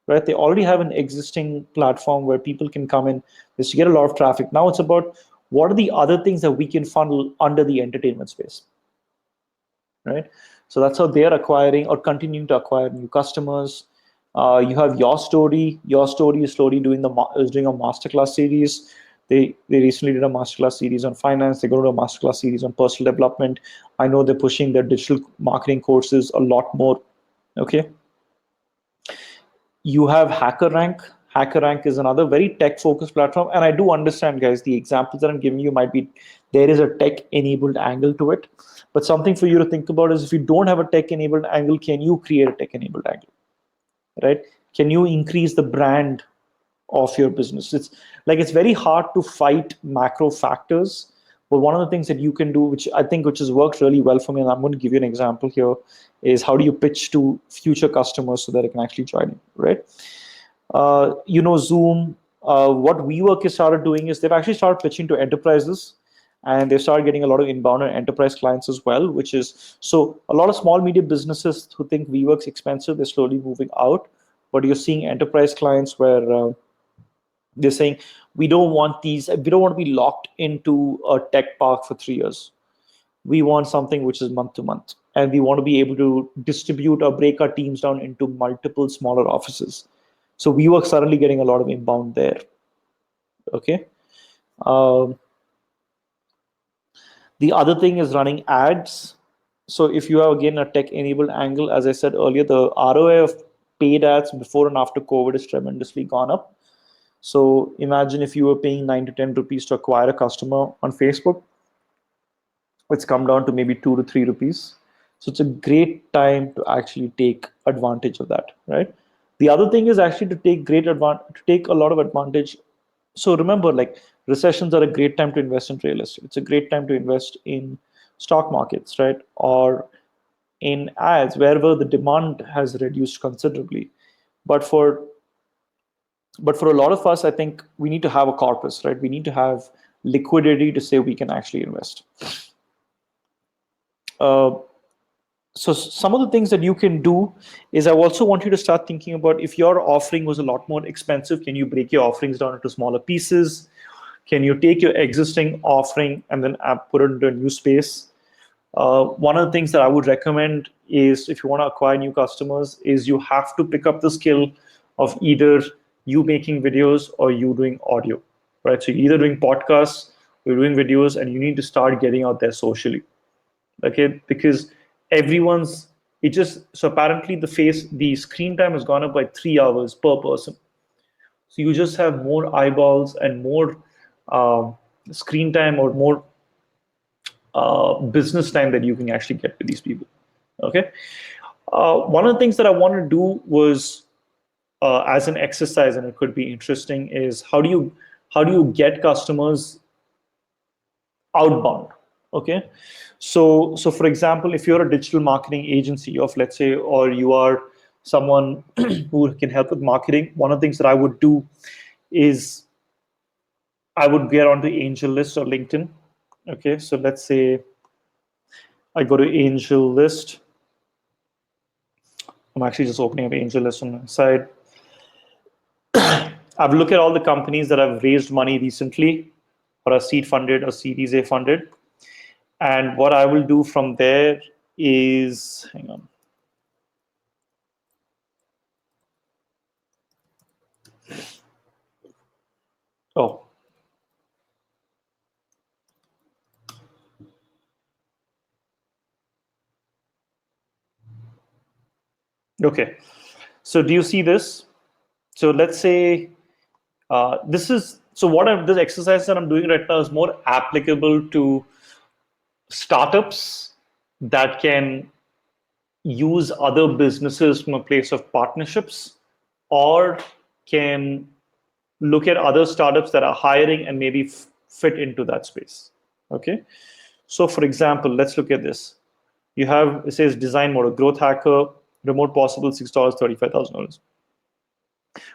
right? They already have an existing platform where people can come in. Just get a lot of traffic. Now it's about what are the other things that we can funnel under the entertainment space, right? So that's how they're acquiring or continuing to acquire new customers. You have Your Story. Your Story is slowly doing is doing a masterclass series. They recently did a masterclass series on finance. They're going to do a masterclass series on personal development. I know they're pushing their digital marketing courses a lot more. Okay. You have HackerRank. HackerRank is another very tech focused platform. And I do understand, guys, the examples that I'm giving you might be there is a tech enabled angle to it. But something for you to think about is if you don't have a tech enabled angle, can you create a tech enabled angle? Right? Can you increase the brand of your business? It's very hard to fight macro factors, but one of the things that you can do, which has worked really well for me, and I'm going to give you an example here, is how do you pitch to future customers so that they can actually join you, right? Zoom. What WeWork has started doing is they've actually started pitching to enterprises, and they've started getting a lot of inbound and enterprise clients as well. Which is so a lot of small medium businesses who think WeWork's expensive, they're slowly moving out. But you're seeing enterprise clients where they're saying we don't want to be locked into a tech park for 3 years. We want something which is month to month, and we want to be able to distribute or break our teams down into multiple smaller offices. So we were suddenly getting a lot of inbound there. Okay. Um, the other thing is running ads. So if you have again a tech enabled angle, as I said earlier, the ROI of paid ads before and after COVID is tremendously gone up. So imagine if you were paying 9 to 10 rupees to acquire a customer on Facebook, it's come down to maybe 2 to 3 rupees. So it's a great time to actually take advantage of that, right? The other thing is actually to take a lot of advantage. So remember, like recessions are a great time to invest in real estate. It's a great time to invest in stock markets, right? Or in ads wherever the demand has reduced considerably. But for a lot of us, I think we need to have a corpus, right? We need to have liquidity to say we can actually invest. Uh, so some of the things that you can do is I also want you to start thinking about if your offering was a lot more expensive, can you break your offerings down into smaller pieces? Can you take your existing offering and then put it into a new space? One of the things that I would recommend is if you want to acquire new customers is you have to pick up the skill of either you making videos or you doing audio, right? So you're either doing podcasts, you're doing videos, and you need to start getting out there socially, okay? Because everyone's it just so apparently the screen time has gone up by 3 hours per person. So you just have more eyeballs and more screen time or more business time that you can actually get with these people. Okay. One of the things that I wanted to do was as an exercise, and it could be interesting, is how do you get customers outbound? Okay. So for example, if you're a digital marketing agency of let's say, or you are someone who can help with marketing, one of the things that I would do is I would get onto Angel List or LinkedIn. Okay, so let's say I go to Angel List. I'm actually just opening up Angel List on the side. I've looked at all the companies that have raised money recently or are seed funded or Series A funded. And what I will do from there is, hang on. Oh, okay. So do you see this? So let's say this is so this exercise that I'm doing right now is more applicable to startups that can use other businesses from a place of partnerships or can look at other startups that are hiring and maybe fit into that space. Okay. So for example, let's look at this. You have, it says design model, growth hacker, remote possible, $6, $35,000.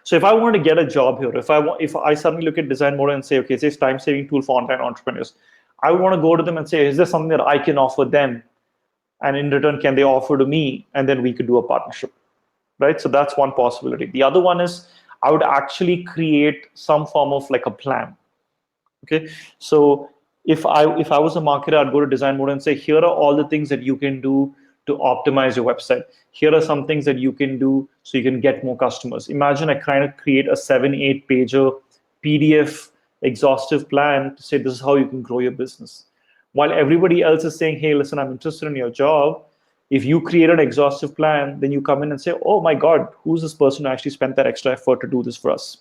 So if I want to get a job here, if I suddenly look at design model and say, okay, it says time saving tool for online entrepreneurs, I would want to go to them and say, is there something that I can offer them? And in return, can they offer to me? And then we could do a partnership, right? So that's one possibility. The other one is I would actually create some form of like a plan. Okay, so if I was a marketer, I'd go to design mode and say, here are all the things that you can do to optimize your website. Here are some things that you can do so you can get more customers. Imagine I kind of create a 7-8 pager PDF exhaustive plan to say this is how you can grow your business. While everybody else is saying, hey, listen, I'm interested in your job. If you create an exhaustive plan, then you come in and say, oh my God, who's this person who actually spent that extra effort to do this for us?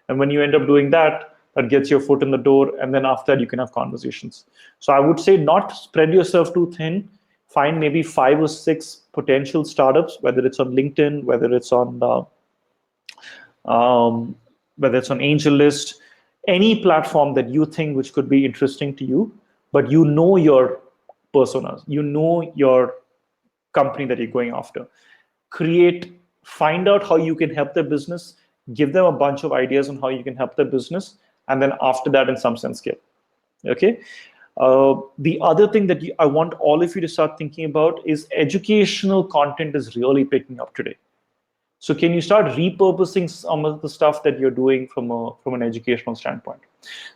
And when you end up doing that, that gets your foot in the door. And then after that, you can have conversations. So I would say not spread yourself too thin. Find maybe 5 or 6 potential startups, whether it's on LinkedIn, um, whether it's on Angel List, any platform that you think which could be interesting to you, but you know your personas, you know your company that you're going after. Find out how you can help their business, give them a bunch of ideas on how you can help their business, and then after that, in some sense, scale. Okay. The other thing that I want all of you to start thinking about is educational content is really picking up today. So can you start repurposing some of the stuff that you're doing from an educational standpoint?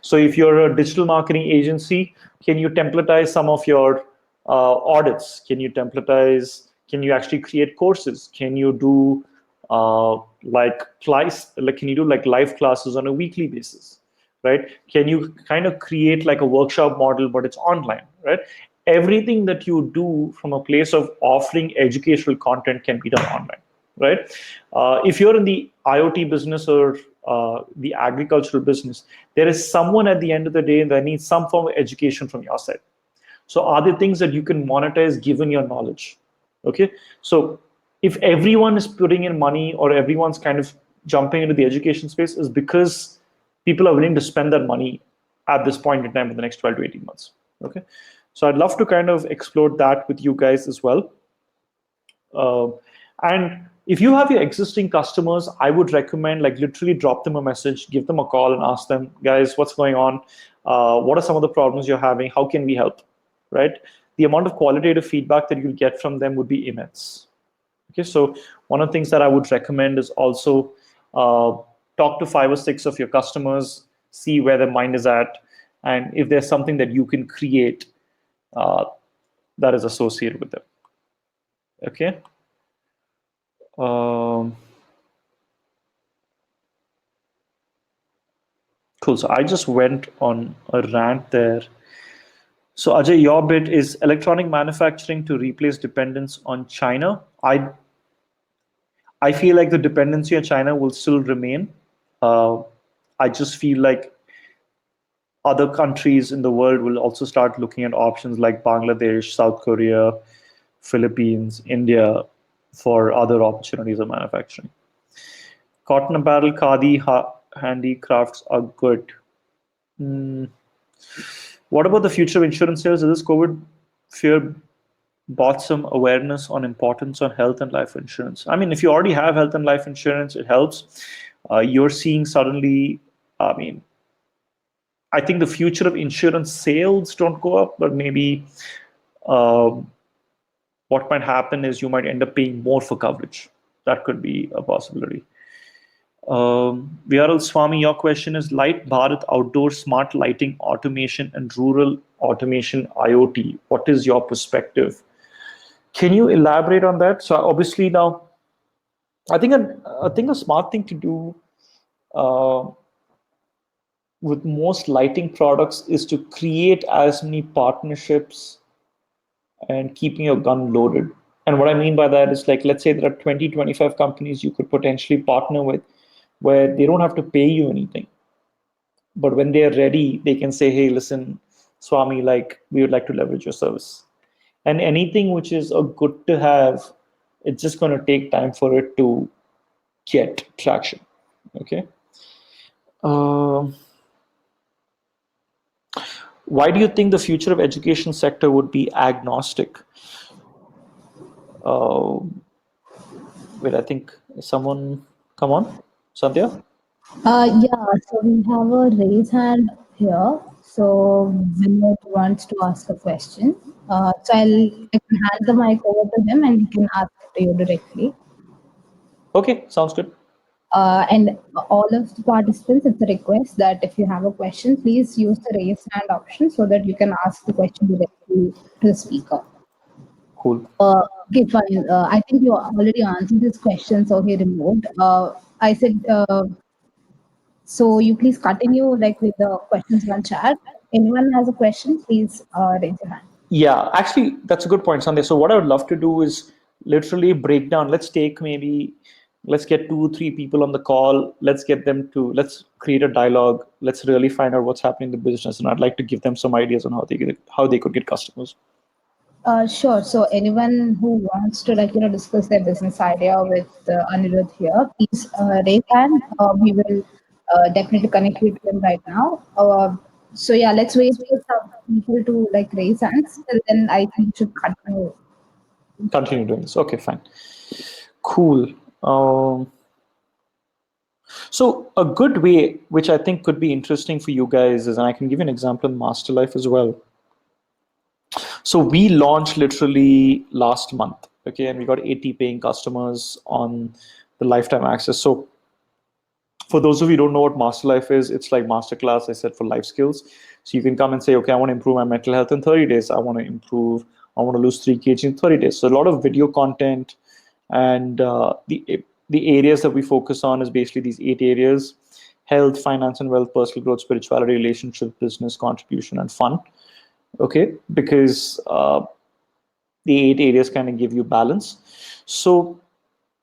So if you're a digital marketing agency, can you templatize some of your audits? Can you actually create courses? Can you do can you do like live classes on a weekly basis? Right? Can you kind of create like a workshop model, but it's online, right? Everything that you do from a place of offering educational content can be done online, right? If you're in the IoT business or the agricultural business, there is someone at the end of the day that needs some form of education from your side. So are there things that you can monetize given your knowledge? Okay, so if everyone is putting in money or everyone's kind of jumping into the education space, is because people are willing to spend that money at this point in time for the next 12 to 18 months. Okay, so I'd love to kind of explore that with you guys as well. And if you have your existing customers, I would recommend like literally drop them a message, give them a call, and ask them, guys, what's going on? What are some of the problems you're having? How can we help? Right? The amount of qualitative feedback that you'll get from them would be immense. Okay, so one of the things that I would recommend is also talk to 5 or 6 of your customers, see where their mind is at, and if there's something that you can create uh, that is associated with them. Okay. Um, cool. So I just went on a rant there. So Ajay, your bit is electronic manufacturing to replace dependence on China. I feel like the dependency on China will still remain. Uh, I just feel like other countries in the world will also start looking at options like Bangladesh, South Korea, Philippines, India for other opportunities of manufacturing. Cotton apparel, khadi, handicrafts are good. Hmm. What about the future of insurance sales? Is this COVID fear brought some awareness on importance on health and life insurance? I mean, if you already have health and life insurance, it helps. You're seeing suddenly, I mean, I think the future of insurance sales don't go up, but maybe um, what might happen is you might end up paying more for coverage. That could be a possibility. Viral Swami, your question is Light Bharat outdoor smart lighting automation and rural automation IoT. What is your perspective? Can you elaborate on that? So obviously now, I think a smart thing to do uh, with most lighting products is to create as many partnerships and keeping your gun loaded. And what I mean by that is like, let's say there are 20, 25 companies you could potentially partner with where they don't have to pay you anything. But when they're ready, they can say, hey, listen, Swami, like we would like to leverage your service. And anything which is a good to have, it's just going to take time for it to get traction. Okay. Um why do you think the future of education sector would be agnostic? Uh, wait, I think someone, come on, Sandhya. Yeah, so we have a raise hand here. So Vinod wants to ask a question. I can hand the mic over to him and he can ask it to you directly. Okay, sounds good. And all of the participants, it's a request that if you have a question, please use the raise hand option so that you can ask the question directly to the speaker. Cool. Okay, fine. I think you already answered this question, so he removed. I said So you please continue like with the questions on chat. Anyone has a question, please raise your hand. Yeah, actually, that's a good point, Sunday. So what I would love to do is literally break down. Let's take maybe, let's get 2, 3 people on the call. Let's create a dialogue. Let's really find out what's happening in the business. And I'd like to give them some ideas on how they could get customers. Sure. So anyone who wants to discuss their business idea with Anirudh here, please raise hand. We will definitely connect with him right now. So yeah, let's wait for some people to raise hands, and then I think we should continue. Continue doing this. Okay, fine. Cool. Um, so a good way, which I think could be interesting for you guys, is, and I can give you an example in Masterlife as well. So we launched literally last month, okay, and we got 80 paying customers on the lifetime access. So for those of you who don't know what Masterlife is, it's like masterclass, I said, for life skills. So you can come and say, okay, I want to improve my mental health in 30 days. I want to lose 3 kg in 30 days. So a lot of video content, and the areas that we focus on is basically these 8 areas: health, finance and wealth, personal growth, spirituality, relationship, business, contribution, and fun. Okay, because the 8 areas kind of give you balance. So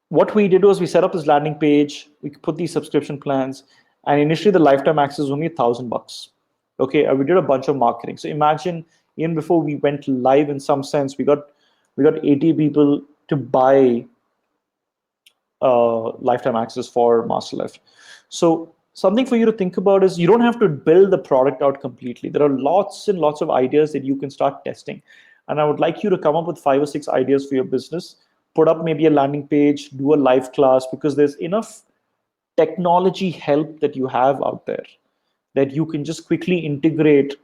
what we did was we set up this landing page, we put these subscription plans, and initially the lifetime access was only $1,000. Okay, and we did a bunch of marketing. So imagine, even before we went live, in some sense, we got 80 people to buy lifetime access for Masterlife. So something for you to think about is, you don't have to build the product out completely. There are lots and lots of ideas that you can start testing. And I would like you to come up with 5 or 6 ideas for your business, put up maybe a landing page, do a live class, because there's enough technology help that you have out there that you can just quickly integrate.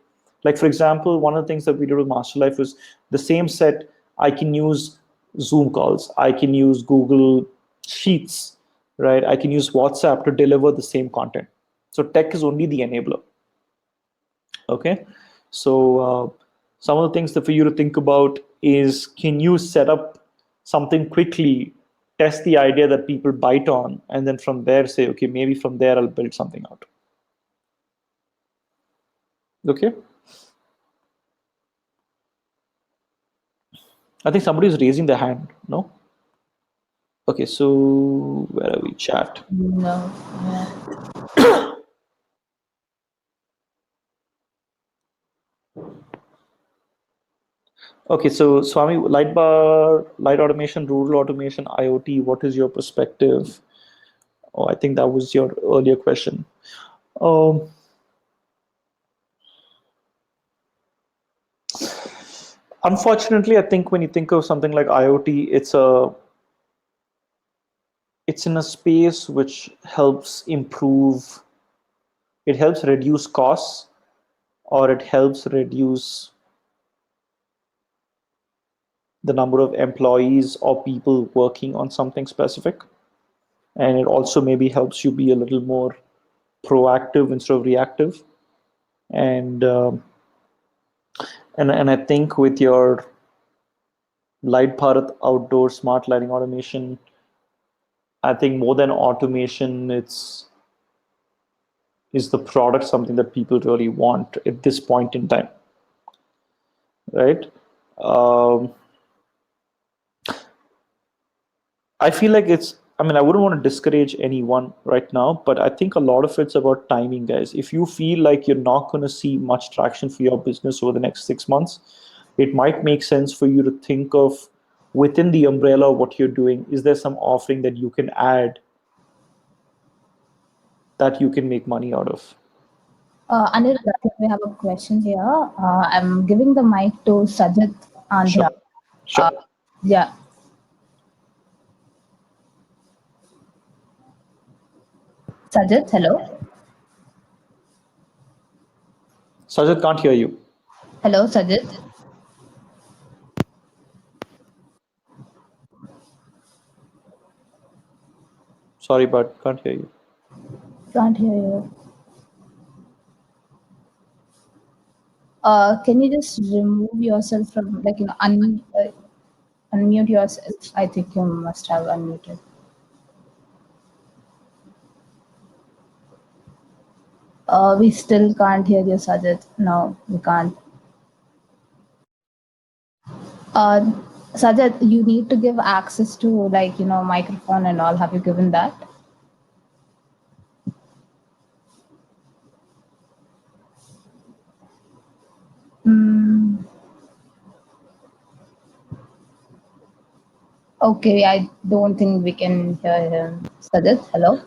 Like, for example, one of the things that we did with Masterlife was the same set. I can use Zoom calls, I can use Google Sheets, right? I can use WhatsApp to deliver the same content. So tech is only the enabler. Okay, so some of the things that for you to think about is, can you set up something quickly, test the idea that people bite on, and then from there say, okay, maybe from there I'll build something out. Okay, I think somebody's raising their hand. No. Okay, so where are we? Chat. No. Okay, so Swami, light bar, light automation, rural automation, IoT. What is your perspective? Oh, I think that was your earlier question. Um, Unfortunately, I think when you think of something like IoT, it's in a space which helps improve, it helps reduce costs, or it helps reduce the number of employees or people working on something specific. And it also maybe helps you be a little more proactive instead of reactive. And and I think with your Light Bharat outdoor smart lighting automation, I think more than automation, is the product something that people really want at this point in time, right? Um, I feel like I mean, I wouldn't want to discourage anyone right now, but I think a lot of it's about timing, guys. If you feel like you're not going to see much traction for your business over the next 6 months, it might make sense for you to think of, within the umbrella of what you're doing, is there some offering that you can add that you can make money out of? Anirudh, I think we have a question here. I'm giving the mic to Sajid Andhra. Sure. Sure. Yeah. Sajid, hello. Sajid, can't hear you. Hello, Sajid. Sorry, but can't hear you. Can't hear you. Can you just remove yourself from, unmute yourself? I think you must have unmuted. We still can't hear you, Sajid. No, we can't. Uh, Sajid, you need to give access to microphone and all. Have you given that? Mm, okay, I don't think we can hear him. Sajid, hello?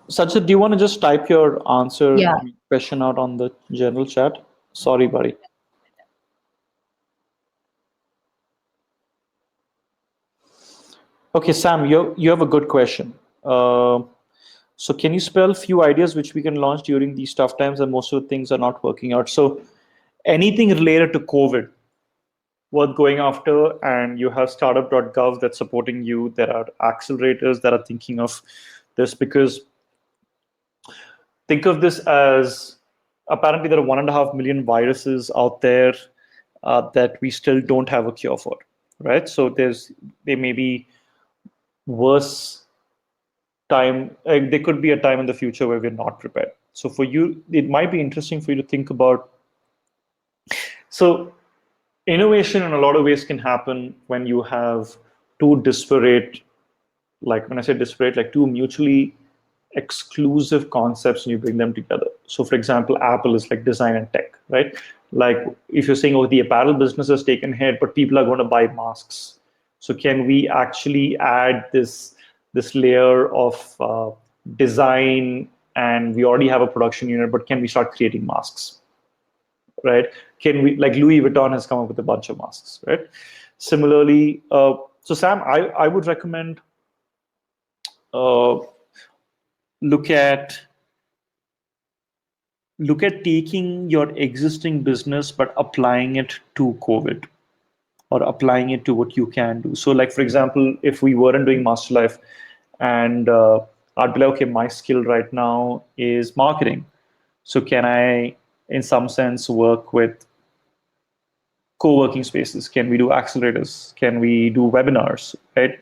Sajid, do you want to just type your answer Yeah. question out on the general chat? Sorry, buddy. Okay, Sam, you have a good question. So can you spell a few ideas which we can launch during these tough times and most of the things are not working out? So anything related to COVID worth going after, and you have startup.gov that's supporting you. There are accelerators that are thinking of this, because think of this as apparently there are 1.5 million viruses out there that we still don't have a cure for, right? So there may be worse time. There could be a time in the future where we're not prepared. So for you, it might be interesting for you to think about. So innovation in a lot of ways can happen when you have two disparate, like when I say disparate, like two mutually exclusive concepts and you bring them together. So for example, Apple is like design and tech, right? Like if you're saying, oh, the apparel business has taken hit, but people are going to buy masks. So can we actually add this layer of design, and we already have a production unit, but can we start creating masks, right? Can we, like Louis Vuitton has come up with a bunch of masks, right? Similarly, so Sam, I would recommend uh, look at taking your existing business but applying it to COVID, or applying it to what you can do. So like for example, if we weren't doing Masterlife, and I'd be like, okay, my skill right now is marketing, so can I in some sense work with co-working spaces? Can we do accelerators? Can we do webinars, right?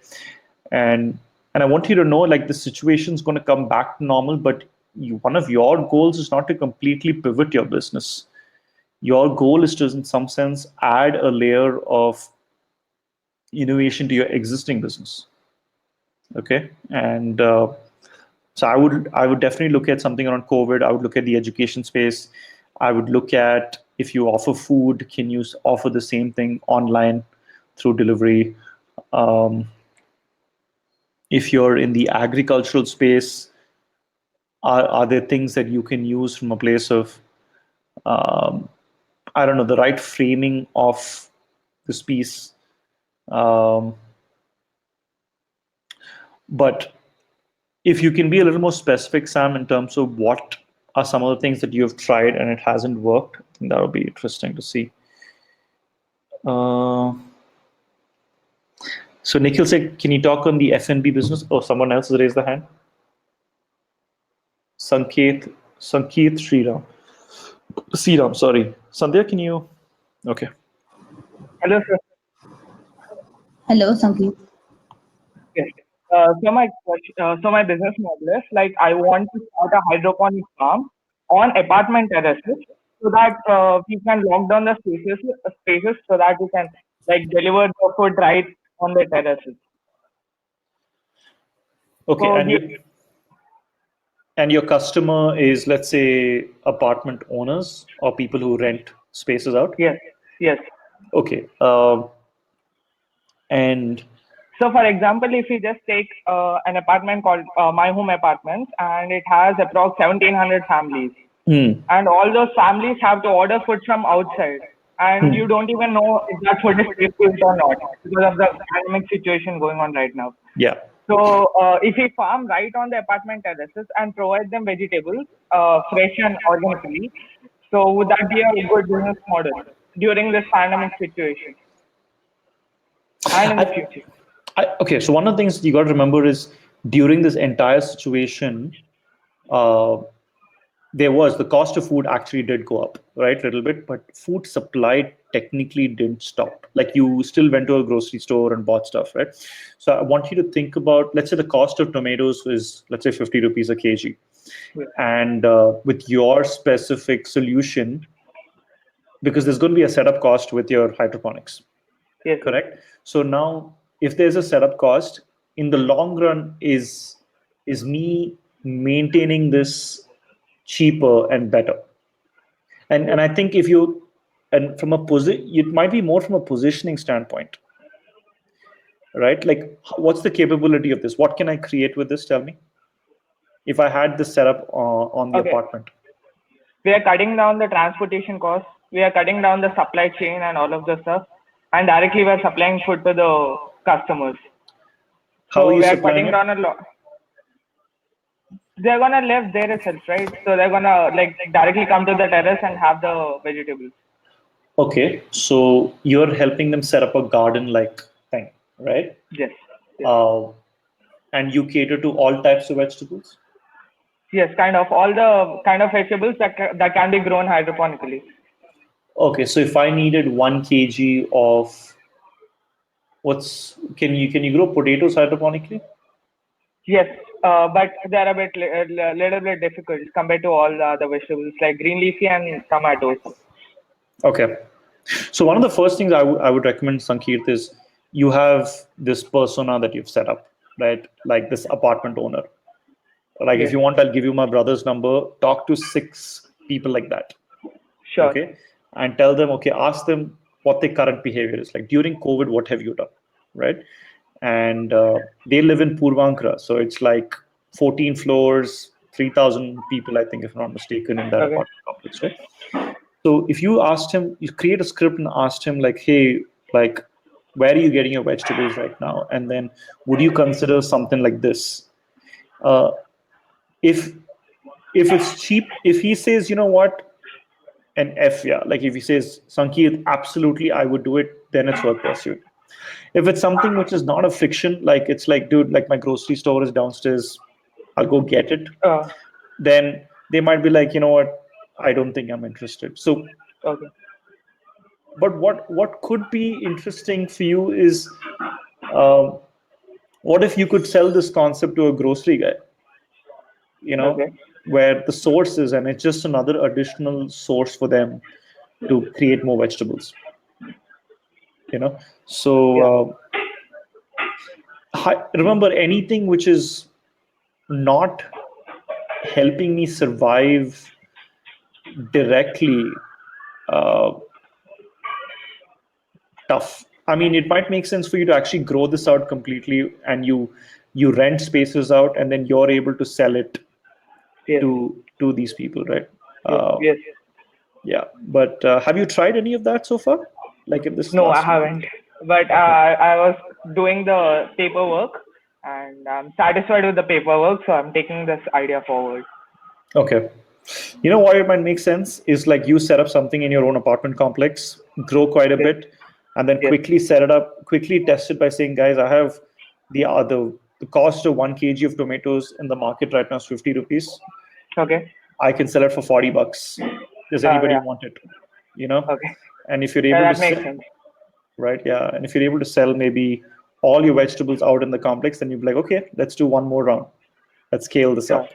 And I want you to know, like, the situation's going to come back to normal, but one of your goals is not to completely pivot your business. Your goal is to, in some sense, add a layer of innovation to your existing business. Okay, and so I would definitely look at something around COVID. I would look at the education space. I would look at, if you offer food, can you offer the same thing online through delivery? Um, if you're in the agricultural space, are there things that you can use from a place of, um, I don't know, the right framing of this piece? Um, but if you can be a little more specific, Sam, in terms of what are some of the things that you have tried and it hasn't worked, I think that would be interesting to see. Uh, so Nikhil said, can you talk on the F&B business? Oh, someone else has raised the hand. Sanket Sriram, sorry. Sandhya, can you? Okay. Hello, sir. Hello, Sankeet. Yes. So my business model is like I want to start a hydroponic farm on apartment terraces so that we can lock down the spaces so that we can like deliver the food right on the terraces. Okay, So and your customer is, let's say, apartment owners or people who rent spaces out? yes, yes. Okay. And So for example, if we just take an apartment called My Home Apartments, and it has approx 1,700 families. And all those families have to order food from outside, and you don't even know if that food is safe to eat or not because of the pandemic situation going on right now. yeah. So if we farm right on the apartment terraces and provide them vegetables fresh and organically, so would that be a good business model during this pandemic situation and in the future? Okay, so one of the things you got to remember is, during this entire situation, uh, the cost of food actually did go up, right, a little bit, but food supply technically didn't stop. Like, you still went to a grocery store and bought stuff, right? So I want you to think about, let's say the cost of tomatoes is, let's say, 50 rupees a kg. And with your specific solution, because there's going to be a setup cost with your hydroponics, Yes. correct? So now, if there's a setup cost, in the long run, is me maintaining this cheaper and better? And I think if you, and from a it might be more from a positioning standpoint, right? Like, what's the capability of this? What can I create with this? Tell me. If I had this setup on the Okay. apartment. We are cutting down the transportation costs. We are cutting down the supply chain and all of the stuff. And directly we are supplying food to the customers. How are So you we are supplying cutting it? down a lot. They're gonna live there itself, right? So they're gonna like directly come to the terrace and have the vegetables. Okay, so you're helping them set up a garden-like thing, right? Yes. Uh, and you cater to all types of vegetables? Yes, kind of all the kind of vegetables that can be grown hydroponically. Okay, so if I needed 1 kg of can you grow potatoes hydroponically? Yes, but they're a bit little bit difficult compared to all the other vegetables like green leafy and tomatoes. Okay. So one of the first things I would recommend, Sankeet, is you have this persona that you've set up, right? Like this apartment owner. Like if Yes, you want, I'll give you my brother's number. Talk to 6 people like that, sure. okay? And tell them, okay, ask them what their current behavior is. Like during COVID, what have you done, right? And they live in Purvankara, so it's like 14 floors, 3,000 people, I think, if I'm not mistaken, in that Okay. apartment complex, right? So if you asked him, you create a script and asked him like, hey, like, where are you getting your vegetables right now? And then would you consider something like this? Uh, if if it's cheap, if he says, you know what, an F, yeah, like if he says, Sankeet, absolutely, I would do it, then it's worth pursuing. If it's something which is not a fiction, like it's like, dude, like my grocery store is downstairs, I'll go get it, Uh, then they might be like, you know what, I don't think I'm interested. So okay. but what could be interesting for you is, um, what if you could sell this concept to a grocery guy, you know, Okay. where the source is, and it's just another additional source for them to create more vegetables, you know. So Yeah. remember, anything which is not helping me survive directly, uh, tough. I mean, it might make sense for you to actually grow this out completely, and you rent spaces out, and then you're able to sell it Yes. to these people, right? Yes. Yes. Yeah. But have you tried any of that so far? Like in this No, I last week? haven't. But Okay. I was doing the paperwork, and I'm satisfied with the paperwork, so I'm taking this idea forward. Okay. You know why it might make sense is like you set up something in your own apartment complex, grow quite a Yes. bit, and then Yes. quickly set it up, quickly test it by saying, guys, I have the cost of 1 kg of tomatoes in the market right now is 50 rupees. Okay. I can sell it for $40. Does anybody Yeah. want it? You know? Okay. And if you're Yeah, able to that makes sell, sense. right? Yeah. And if you're able to sell maybe all your vegetables out in the complex, then you'd be like, okay, let's do one more round. Let's scale this Sure. up.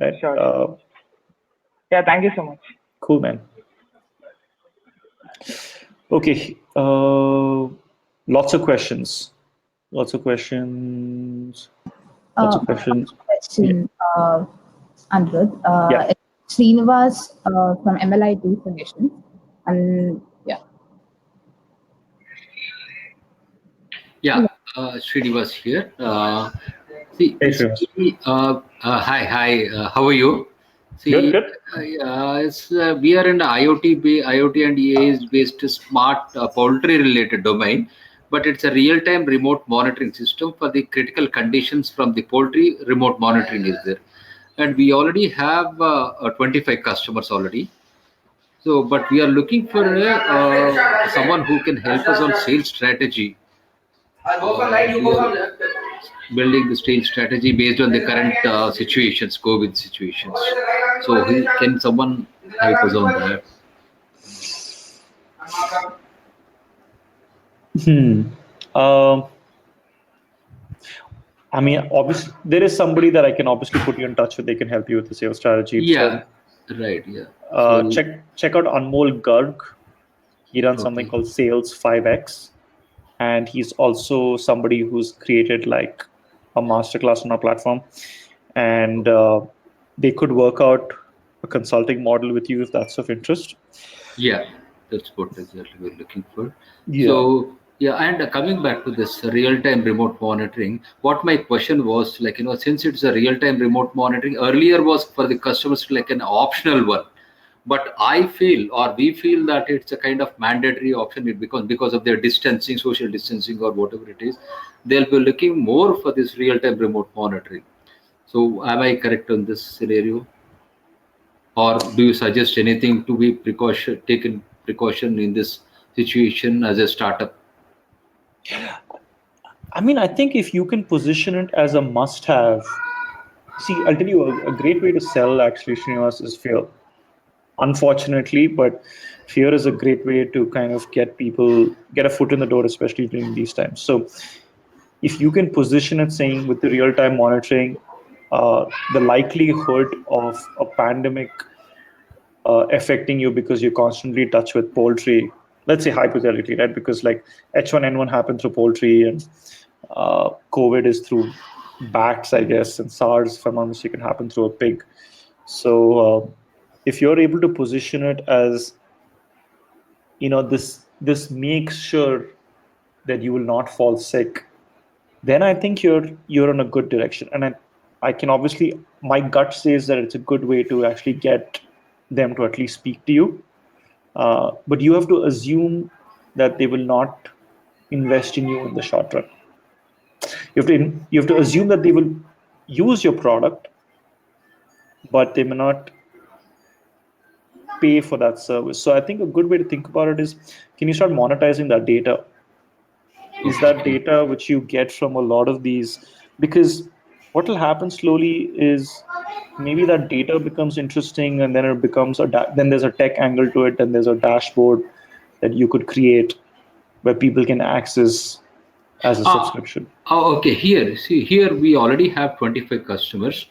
Right? Sure. Yeah. Thank you so much. Cool, man. Okay. Lots of questions. Lots of questions. Lots of questions. Yeah. Question, Anirudh. Yeah. It's Srinivas from MLIT Solutions. And yeah. Yeah, Srinivas here. See, Hey, Srinivas. basically, hi, how are you? Good, See, good. we are in the IoT and EAS based smart poultry related domain, but it's a real time remote monitoring system for the critical conditions from the poultry. Remote monitoring is there, and we already have 25 customers already. So, but we are looking for someone who can help us on sales strategy. We are building the sales strategy based on the current situations, COVID situations. So, can someone help us on that? Hmm. Um, I mean, obviously, there is somebody that I can obviously put you in touch with. They can help you with the sales strategy. Yeah, right. Yeah. So Check out Anmol Garg. He runs something okay. called Sales 5X, and he's also somebody who's created like a masterclass on our platform, and they could work out a consulting model with you if that's of interest. Yeah, that's what exactly we're looking for. Yeah. So yeah, and coming back to this real-time remote monitoring, what my question was like, since it's a real-time remote monitoring, earlier was for the customers like an optional one, but I feel or we feel that it's a kind of mandatory option. It because of their distancing, social distancing, or whatever it is, they'll be looking more for this real-time remote monitoring. So am I correct on this scenario? Or do you suggest anything to be taken precaution in this situation as a startup? I mean, I think if you can position it as a must have, see, I'll tell you a great way to sell actually, Srinivas, is fear. Unfortunately, but fear is a great way to kind of get a foot in the door, especially during these times. So if you can position it saying with the real time monitoring, the likelihood of a pandemic affecting you because you're constantly in touch with poultry, let's say hypothetically, right? Because like H1N1 happened through poultry, and COVID is through bats, I guess, and SARS, if I'm not mistaken, happened through a pig. So if you're able to position it as, this makes sure that you will not fall sick, then I think you're in a good direction. And I can obviously, my gut says that it's a good way to actually get them to at least speak to you. But you have to assume that they will not invest in you in the short run. You have to assume that they will use your product, but they may not pay for that service. So I think a good way to think about it is, can you start monetizing that data? Is that Okay. data which you get from a lot of these? Because what will happen slowly is maybe that data becomes interesting, and then it becomes then there's a tech angle to it, and there's a dashboard that you could create where people can access as a Ah, subscription. okay. Here we already have 25 customers.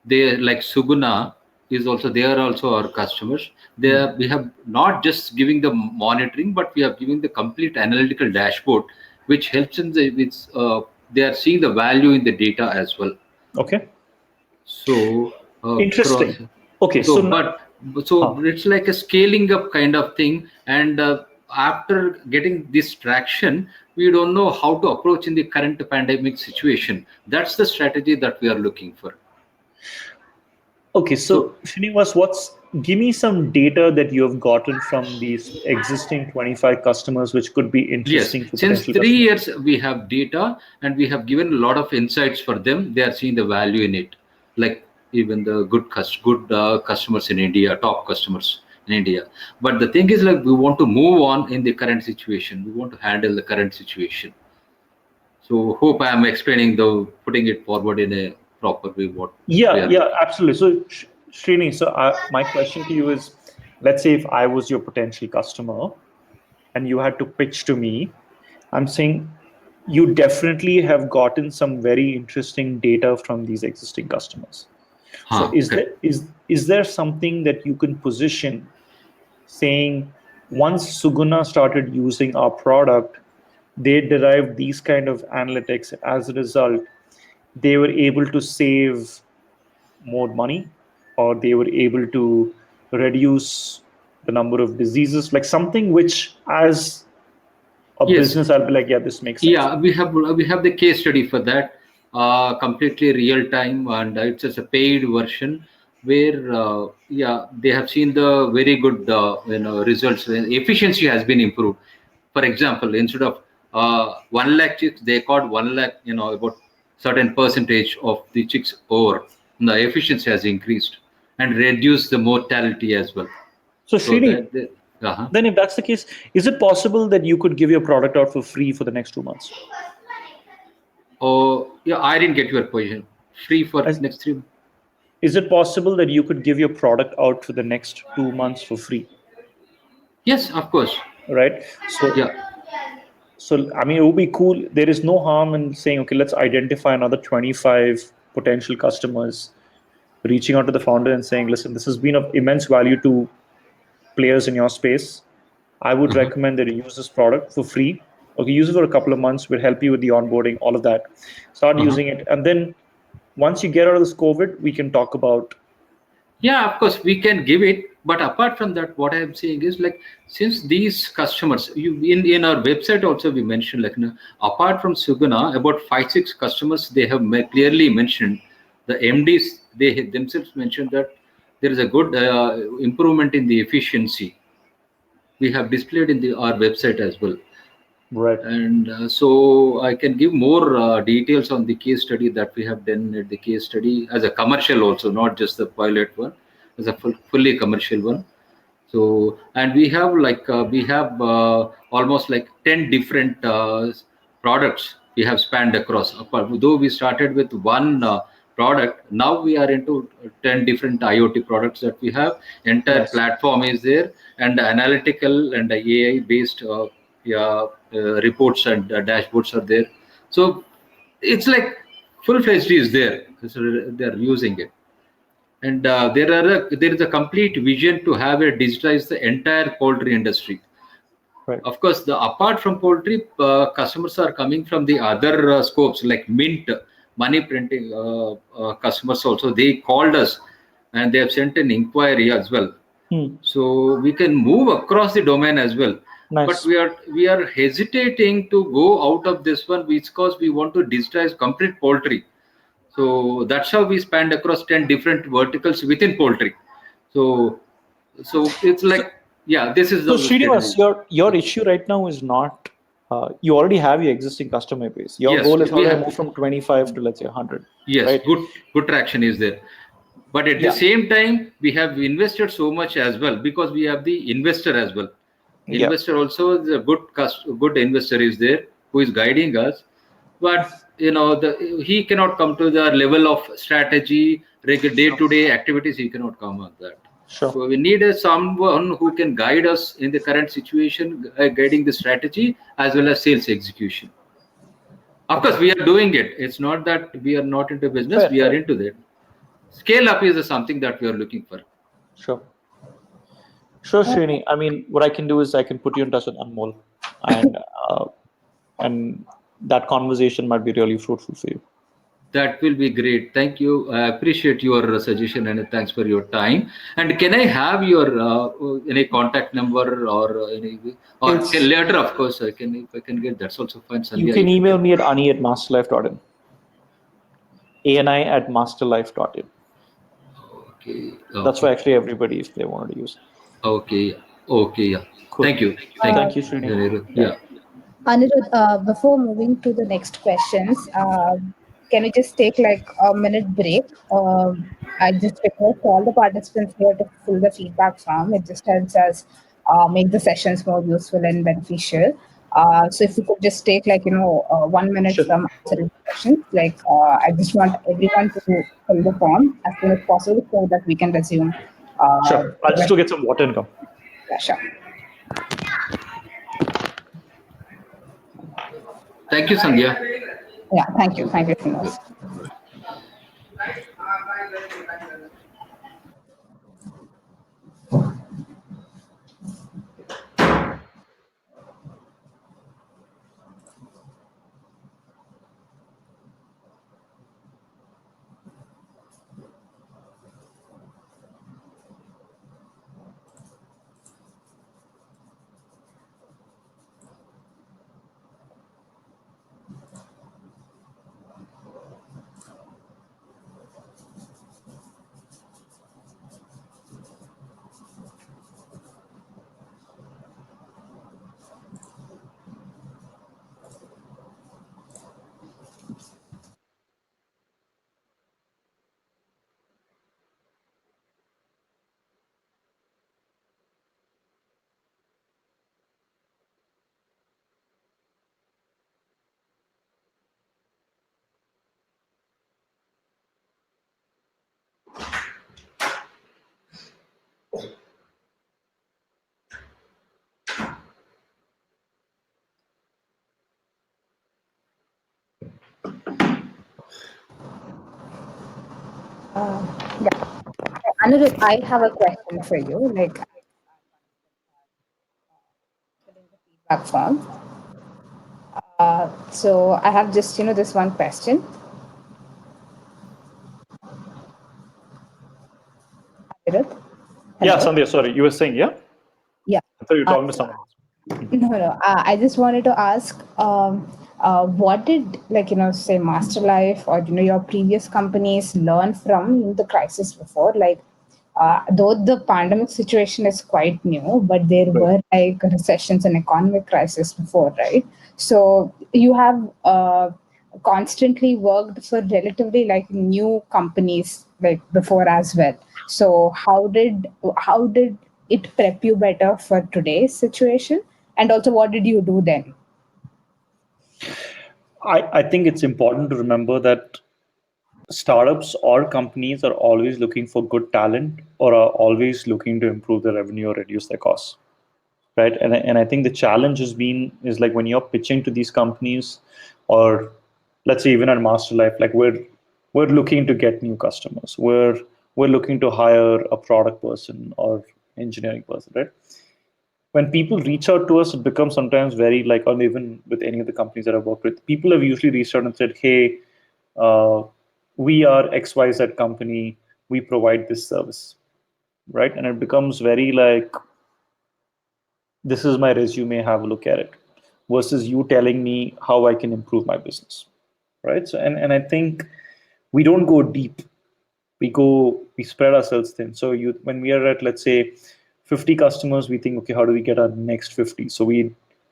They like Suguna is also, they are also our customers. We have not just giving the monitoring, but we have given the complete analytical dashboard, which helps in they are seeing the value in the data as well. Okay, So interesting. Okay, so so so it's like a scaling up kind of thing, and after getting this traction, we don't know how to approach in the current pandemic situation. That's the strategy that we are looking for. okay, So so Srinivas, give me some data that you have gotten from these existing 25 customers, which could be yes, interesting for since potential 3 years customers. we have data, and we have given a lot of insights for them. They are seeing the value in it, like even the good customers in India, top customers in India. But the thing is, like, we want to move on in the current situation. We want to handle the current situation. So hope I am explaining putting it forward in a proper way what we Yeah, are yeah, looking. absolutely. So, Srini, so my question to you is, let's say if I was your potential customer and you had to pitch to me, I'm saying you definitely have gotten some very interesting data from these existing customers. So, Huh, correct. is there something that you can position saying once Suguna started using our product, they derived these kind of analytics. As a result, they were able to save more money, or they were able to reduce the number of diseases, like something which as a Yes. business I'll be like, yeah, this makes sense. Yeah, we have the case study for that, completely real time, and it's just a paid version where yeah, they have seen the very good results. Efficiency has been improved. For example, instead of 1 lakh chicks, they caught 1 lakh, about certain percentage of the chicks over. The efficiency has increased and reduced the mortality as well. So So Srini, uh-huh. then if that's the case, is it possible that you could give your product out for free for the next 2 months? Oh, yeah, I didn't get your question. Free for As, next 3. is it possible that you could give your product out for the next 2 months for free? Yes, of course. Right. So Yeah. So, I mean, it would be cool. There is no harm in saying, okay, let's identify another 25 potential customers, reaching out to the founder and saying, listen, this has been of immense value to players in your space. I would recommend that you use this product for free. Okay, use it for a couple of months. We'll help you with the onboarding, all of that. Start using it. And then once you get out of this COVID, we can talk about. Yeah, of course, we can give it. But apart from that, what I am saying is like, since these customers, in our website also we mentioned, like, apart from Suguna, about 5-6 customers, they have clearly mentioned, the MDs, they themselves mentioned that there is a good improvement in the efficiency. We have displayed in our website as well. Right. And so I can give more details on the case study that we have done at the case study as a commercial also, not just the pilot one, as a fully commercial one. So, and we have almost like 10 different products we have spanned across. Though we started with one product, now we are into 10 different IoT products that we have. Entire platform is there, and analytical and AI based reports and dashboards are there. So it's like full-fledged is there. So they're using it. And there is a complete vision to have a digitize the entire poultry industry. Right. Of course, apart from poultry, customers are coming from the other scopes like mint, money printing customers also. They called us and they have sent an inquiry as well. So we can move across the domain as well. Nice. But we are hesitating to go out of this one because we want to digitize complete poultry. So that's how we spanned across 10 different verticals within poultry. So it's like, yeah, this is So the Srinivas, your issue right now is not, you already have your existing customer base. Your goal is how to move from 25 to, let's say, 100. Yes, right? good traction is there. But at the same time, we have invested so much as well because we have the investor as well. Investor also is a good investor is there who is guiding us. But he cannot come to the level of strategy, day-to-day activities. He cannot come on that. Sure. So we need someone who can guide us in the current situation, guiding the strategy as well as sales execution. Of course, we are doing it. It's not that we are not into business. We are into that. Scale up is something that we are looking for. Sure. Sure, Srini. I mean, what I can do is I can put you in touch with Anmol, and that conversation might be really fruitful for you. That will be great. Thank you. I appreciate your suggestion and thanks for your time. And can I have your any contact number or later? Of course, if I can get that's also fine. Sandhya, you can email me at ani@masterlife.in. ani@masterlife.in. Okay. That's why actually everybody, if they wanted to use. Okay. Yeah. Cool. Thank you. Thank you, Srini. Yeah. Anirudh, before moving to the next questions, can we just take like a minute break? I just request all the participants here to fill the feedback form. It just helps us make the sessions more useful and beneficial. So if you could just take like 1 minute from answering questions, like I just want everyone to fill the form as soon as possible so that we can resume. Sure. I'll just go get some water and come. Yeah, sure. Thank you, Sandhya. Yeah, thank you. Thank you, Srinivas. Yeah. Anirudh, I have a question for you. Like, feedback form. So I have just, this one question. Anirudh? Yeah, Hello? Sandhya, sorry, you were saying, yeah? Yeah. I thought you were talking to So someone else. no, no. I just wanted to ask, what did, like, say Masterlife or, your previous companies learn from the crisis before? Like, though the pandemic situation is quite new, but there Right. were like recessions and economic crisis before, right? So you have constantly worked for relatively like new companies like before as well. So how did it prep you better for today's situation? And also, what did you do then? I think it's important to remember that startups or companies are always looking for good talent or are always looking to improve their revenue or reduce their costs, right? And I think the challenge has been is like when you're pitching to these companies, or let's say even at Masterlife, like we're looking to get new customers. We're looking to hire a product person or engineering person, right? When people reach out to us, it becomes sometimes very like, or even with any of the companies that I've worked with, people have usually reached out and said, "Hey, uh, we are XYZ company. We provide this service," right? And it becomes very like, "This is my resume. Have a look at it," versus you telling me how I can improve my business, right? So, and I think we don't go deep. We spread ourselves thin. So when we are at, let's say, 50 customers, we think, okay, how do we get our next 50?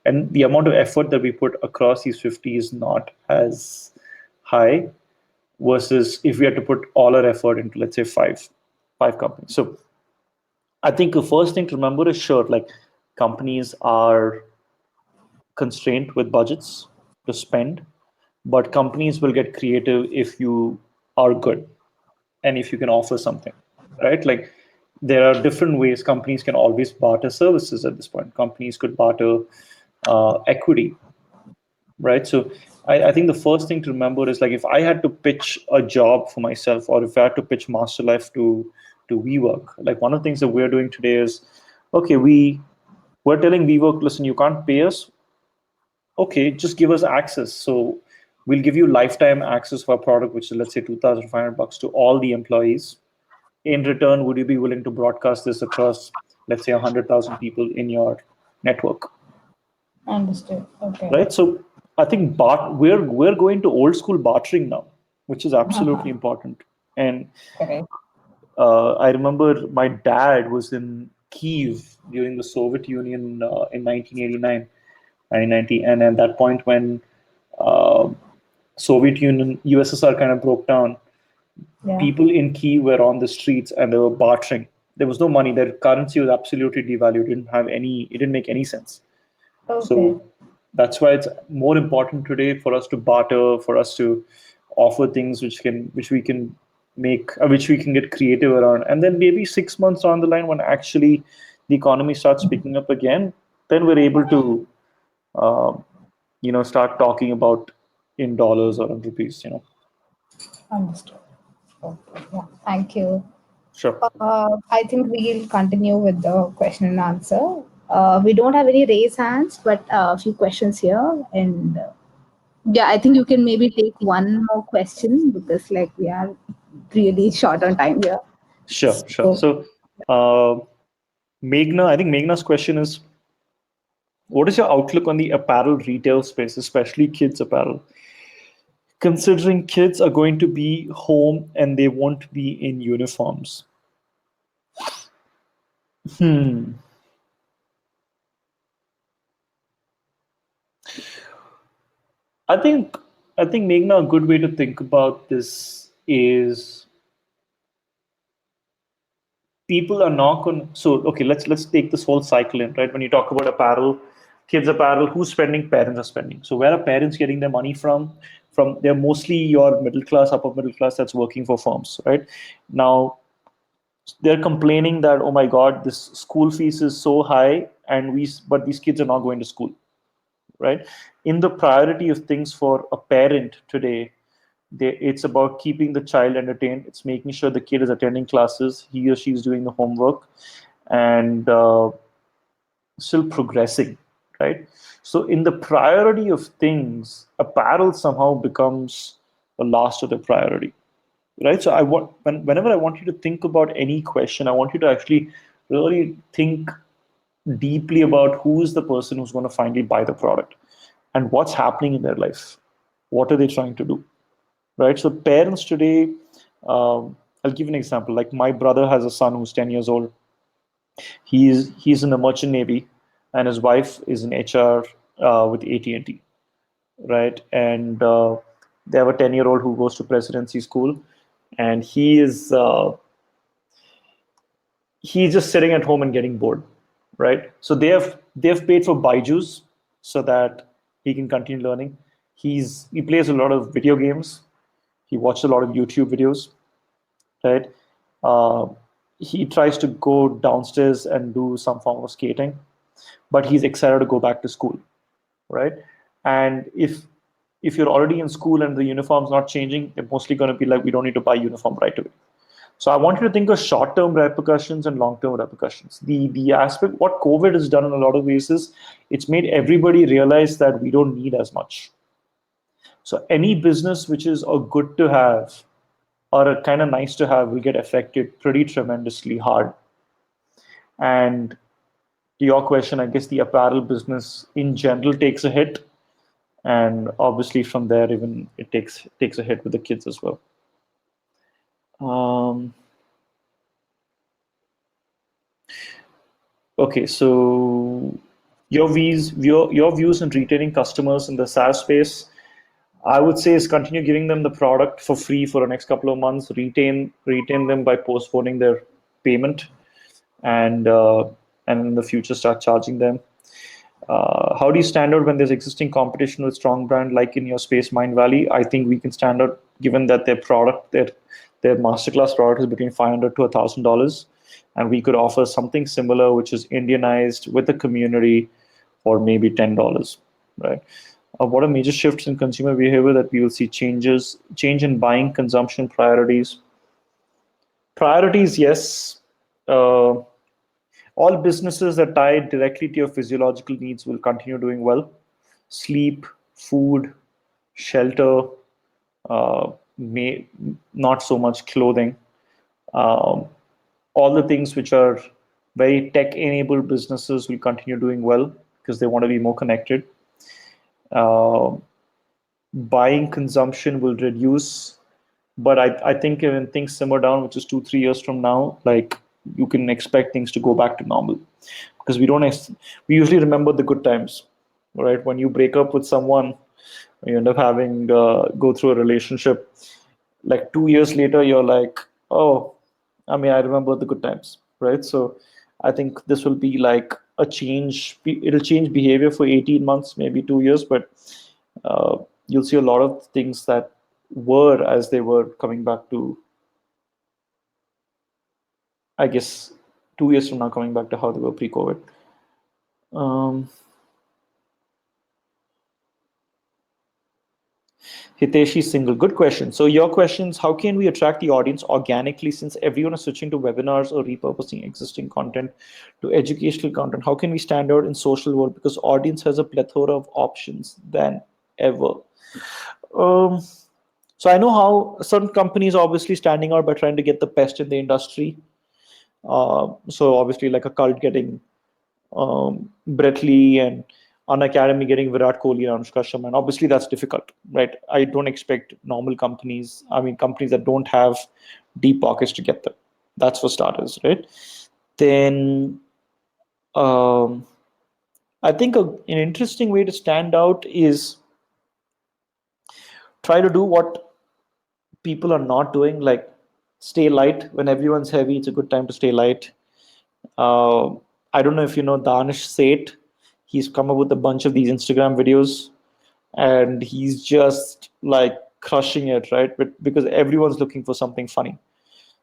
And the amount of effort that we put across these 50 is not as high versus if we had to put all our effort into, let's say, five companies. So I think the first thing to remember is, sure, like companies are constrained with budgets to spend, but companies will get creative if you are good and if you can offer something, right? Like there are different ways companies can always barter services at this point. Companies could barter equity, right? So I think the first thing to remember is like if I had to pitch a job for myself, or if I had to pitch Masterlife to WeWork, like one of the things that we're doing today is, okay, we're telling WeWork, listen, you can't pay us. Okay, just give us access. So we'll give you lifetime access for a product, which is, let's say, $2,500 to all the employees. In return, would you be willing to broadcast this across, let's say, 100,000 people in your network? Understood. Okay. Right. So I think we're going to old school bartering now, which is absolutely important. And Correct. I remember my dad was in Kiev during the Soviet Union in 1989, 1990, and at that point when uh, Soviet Union, USSR kind of broke down, Yeah. people in Kiev were on the streets and they were bartering. There was no money. Their currency was absolutely devalued. It didn't make any sense. Okay. So that's why it's more important today for us to barter, for us to offer things which we can which we can get creative around. And then maybe 6 months down the line, when actually the economy starts picking up again, then we're able to, uh, start talking about in dollars or in rupees. Understood. Okay. Yeah. Thank you. Sure. I think we'll continue with the question and answer. We don't have any raise hands, but a few questions here. And yeah, I think you can maybe take one more question because, like, we are really short on time here. Sure, sure. So, So, I think Meghna's question is, what is your outlook on the apparel retail space, especially kids apparel? Considering kids are going to be home and they won't be in uniforms. Hmm. I think I think Meghna, a good way to think about this is people are not going. So okay, let's take this whole cycle in, right. When you talk about apparel, kids apparel, who's spending? Parents are spending. So where are parents getting their money from? They're mostly your middle class, upper middle class, that's working for firms, right? Now they're complaining that, oh my god, this school fees is so high, and but these kids are not going to school, right? In the priority of things for a parent today, it's about keeping the child entertained. It's making sure the kid is attending classes, he or she is doing the homework, and still progressing, right? So, in the priority of things, apparel somehow becomes the last of the priority, right? So, whenever I want you to think about any question, I want you to actually really think deeply about who is the person who's going to finally buy the product and what's happening in their life. What are they trying to do, right? So, parents today, I'll give you an example. Like my brother has a son who's 10 years old. He's in the merchant navy, and his wife is in HR with AT&T, right? And they have a 10-year-old who goes to presidency school, and he's just sitting at home and getting bored, right? So they have paid for Byju's so that he can continue learning. He plays a lot of video games. He watches a lot of YouTube videos, right? Uh, he tries to go downstairs and do some form of skating, but he's excited to go back to school, right? And if you're already in school and the uniform's not changing, they're mostly going to be like, we don't need to buy uniform right away. So I want you to think of short-term repercussions and long-term repercussions. The aspect what COVID has done in a lot of ways is it's made everybody realize that we don't need as much. So any business which is a good to have or a kind of nice to have will get affected pretty tremendously hard. And to your question, I guess the apparel business in general takes a hit, and obviously from there even it takes a hit with the kids as well. Um, okay, so your views on retaining customers in the SaaS space, I would say, is continue giving them the product for free for the next couple of months, retain them by postponing their payment, and in the future start charging them. How do you stand out when there's existing competition with strong brand like in your space, Mind Valley? I think we can stand out given that their masterclass product is between $500 to $1,000, and we could offer something similar, which is Indianized with the community for maybe $10, right? What are major shifts in consumer behavior that we will see change in buying consumption priorities? Priorities, yes. Uh, all businesses that tie directly to your physiological needs will continue doing well. Sleep, food, shelter, may not so much clothing. Um, all the things which are very tech-enabled businesses will continue doing well because they want to be more connected. Uh, Buying consumption will reduce, but I think when things simmer down, which is 2 3 years from now, like you can expect things to go back to normal because we usually remember the good times, right? When you break up with someone, you end up having go through a relationship. Like 2 years later, you're like, oh, I mean, I remember the good times, right? So I think this will be like a change. It'll change behavior for 18 months, maybe 2 years, but uh, you'll see a lot of things that were as they were coming back to, I guess, 2 years from now, coming back to how they were pre-COVID. Um, Hiteshi Single, good question. So your questions, how can we attract the audience organically since everyone is switching to webinars or repurposing existing content to educational content? How can we stand out in social world because audience has a plethora of options than ever? Um, so I know how certain companies are obviously standing out by trying to get the best in the industry. So obviously like a cult getting Brett Lee and An Academy getting Virat Kohli and Anushka Sharma. And obviously that's difficult, right? I don't expect normal companies, I mean, companies that don't have deep pockets to get them. That's for starters, right? Then um, I think an interesting way to stand out is try to do what people are not doing, like stay light. When everyone's heavy, it's a good time to stay light. Uh, I don't know if you know Danish Seth. He's come up with a bunch of these Instagram videos, and he's just like crushing it, right? But because everyone's looking for something funny,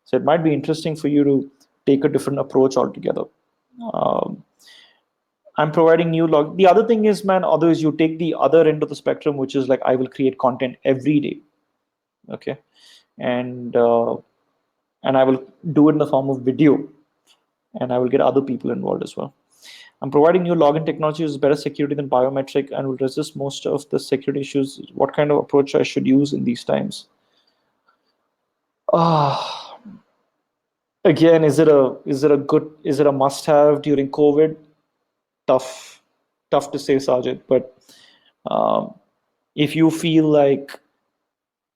so it might be interesting for you to take a different approach altogether. Um, I'm providing new log. The other thing is, man, otherwise you take the other end of the spectrum, which is like I will create content every day. Okay. And I will do it in the form of video, and I will get other people involved as well. I'm providing new login technology is better security than biometric and will resist most of the security issues. What kind of approach I should use in these times? Again, is it a must have during COVID? Tough to say, Sajid. But if you feel like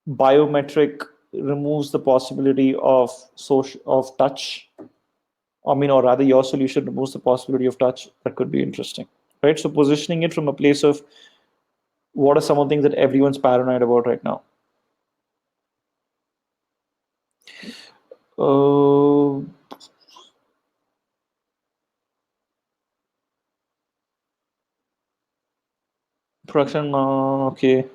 biometric removes the possibility of touch, or rather your solution removes the possibility of touch, that could be interesting, right? So positioning it from a place of what are some of the things that everyone's paranoid about right now. Production, okay.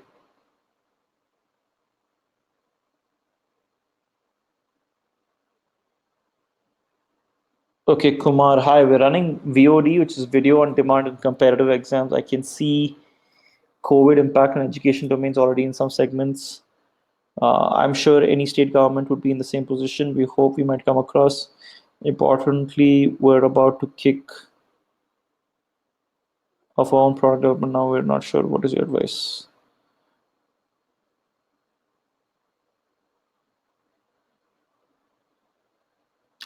Okay, Kumar, hi. We're running VOD, which is video on demand and comparative exams. I can see COVID impact on education domains already in some segments. I'm sure any state government would be in the same position. We hope we might come across. Importantly, we're about to kick off our own product development now. We're not sure. What is your advice?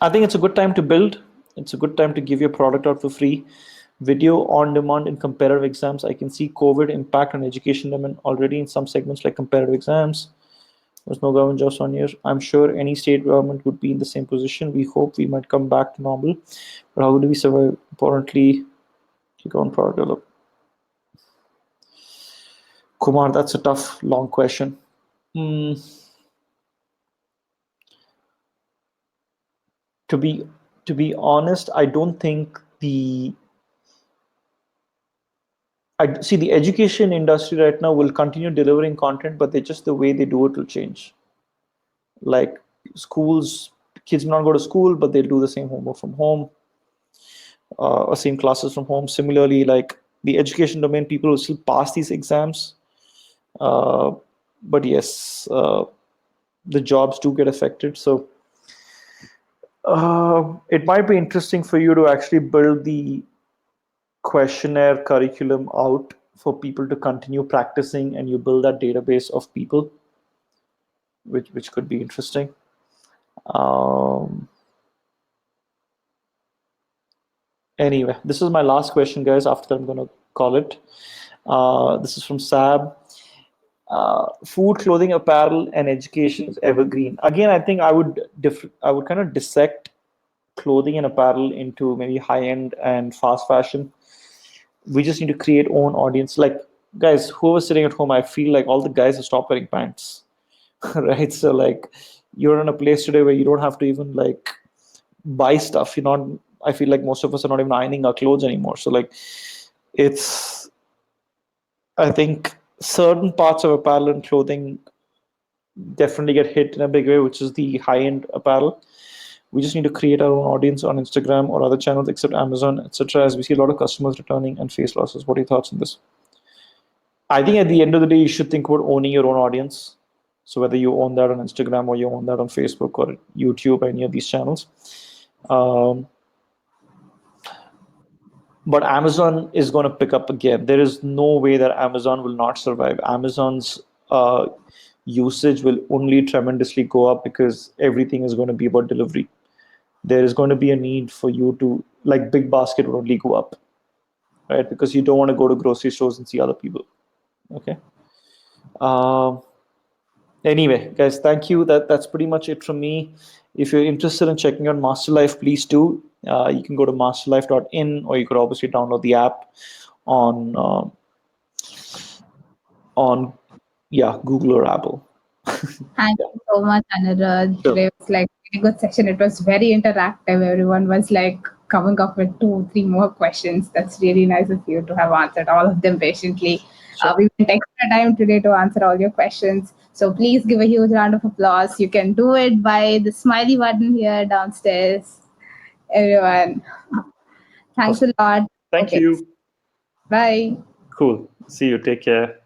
I think it's a good time to build. It's a good time to give your product out for free. Video on demand in comparative exams. I can see COVID impact on education domain already in some segments like comparative exams. There's no government jobs on here. I'm sure any state government would be in the same position. We hope we might come back to normal. But how do we survive? Importantly, kick on product develop. Kumar, that's a tough, long question. To be honest, I don't think I see the education industry right now will continue delivering content, but they just the way they do it will change. Like schools, kids may not go to school, but they'll do the same homework from home, or same classes from home. Similarly, like the education domain, people will still pass these exams, but yes, the jobs do get affected. So it might be interesting for you to actually build the questionnaire curriculum out for people to continue practicing, and you build that database of people, which could be interesting. Anyway, this is my last question, guys. After that, I'm going to call it. This is from Sab. Food, clothing, apparel, and education is evergreen. Again, I think I would kind of dissect clothing and apparel into maybe high-end and fast fashion. We just need to create own audience. Like, guys, whoever's sitting at home, I feel like all the guys have stopped wearing pants, right? So like, you're in a place today where you don't have to even like buy stuff. You're not. I feel like most of us are not even ironing our clothes anymore. So like, I think certain parts of apparel and clothing definitely get hit in a big way, which is the high-end apparel. We just need to create our own audience on Instagram or other channels except Amazon, etc. As we see a lot of customers returning and face losses. What are your thoughts on this? I think at the end of the day, you should think about owning your own audience. So whether you own that on Instagram or you own that on Facebook or YouTube or any of these channels. But Amazon is going to pick up again. There is no way that Amazon will not survive. Amazon's usage will only tremendously go up because everything is going to be about delivery. There is going to be a need for you to, like, big basket will only go up, right? Because you don't want to go to grocery stores and see other people. Okay. Anyway, guys, thank you. That's pretty much it from me. If you're interested in checking out Masterlife, please do. You can go to masterlife.in, or you could obviously download the app on Google or Apple. Thank you so much, Anirudh. Today was like a really good session. It was very interactive. Everyone was like coming up with 2-3 more questions. That's really nice of you to have answered all of them patiently. We went extra time today to answer all your questions. So please give a huge round of applause. You can do it by the smiley button here downstairs. Everyone. Thanks a lot. Thank Okay. you. Bye. Cool. See you. Take care.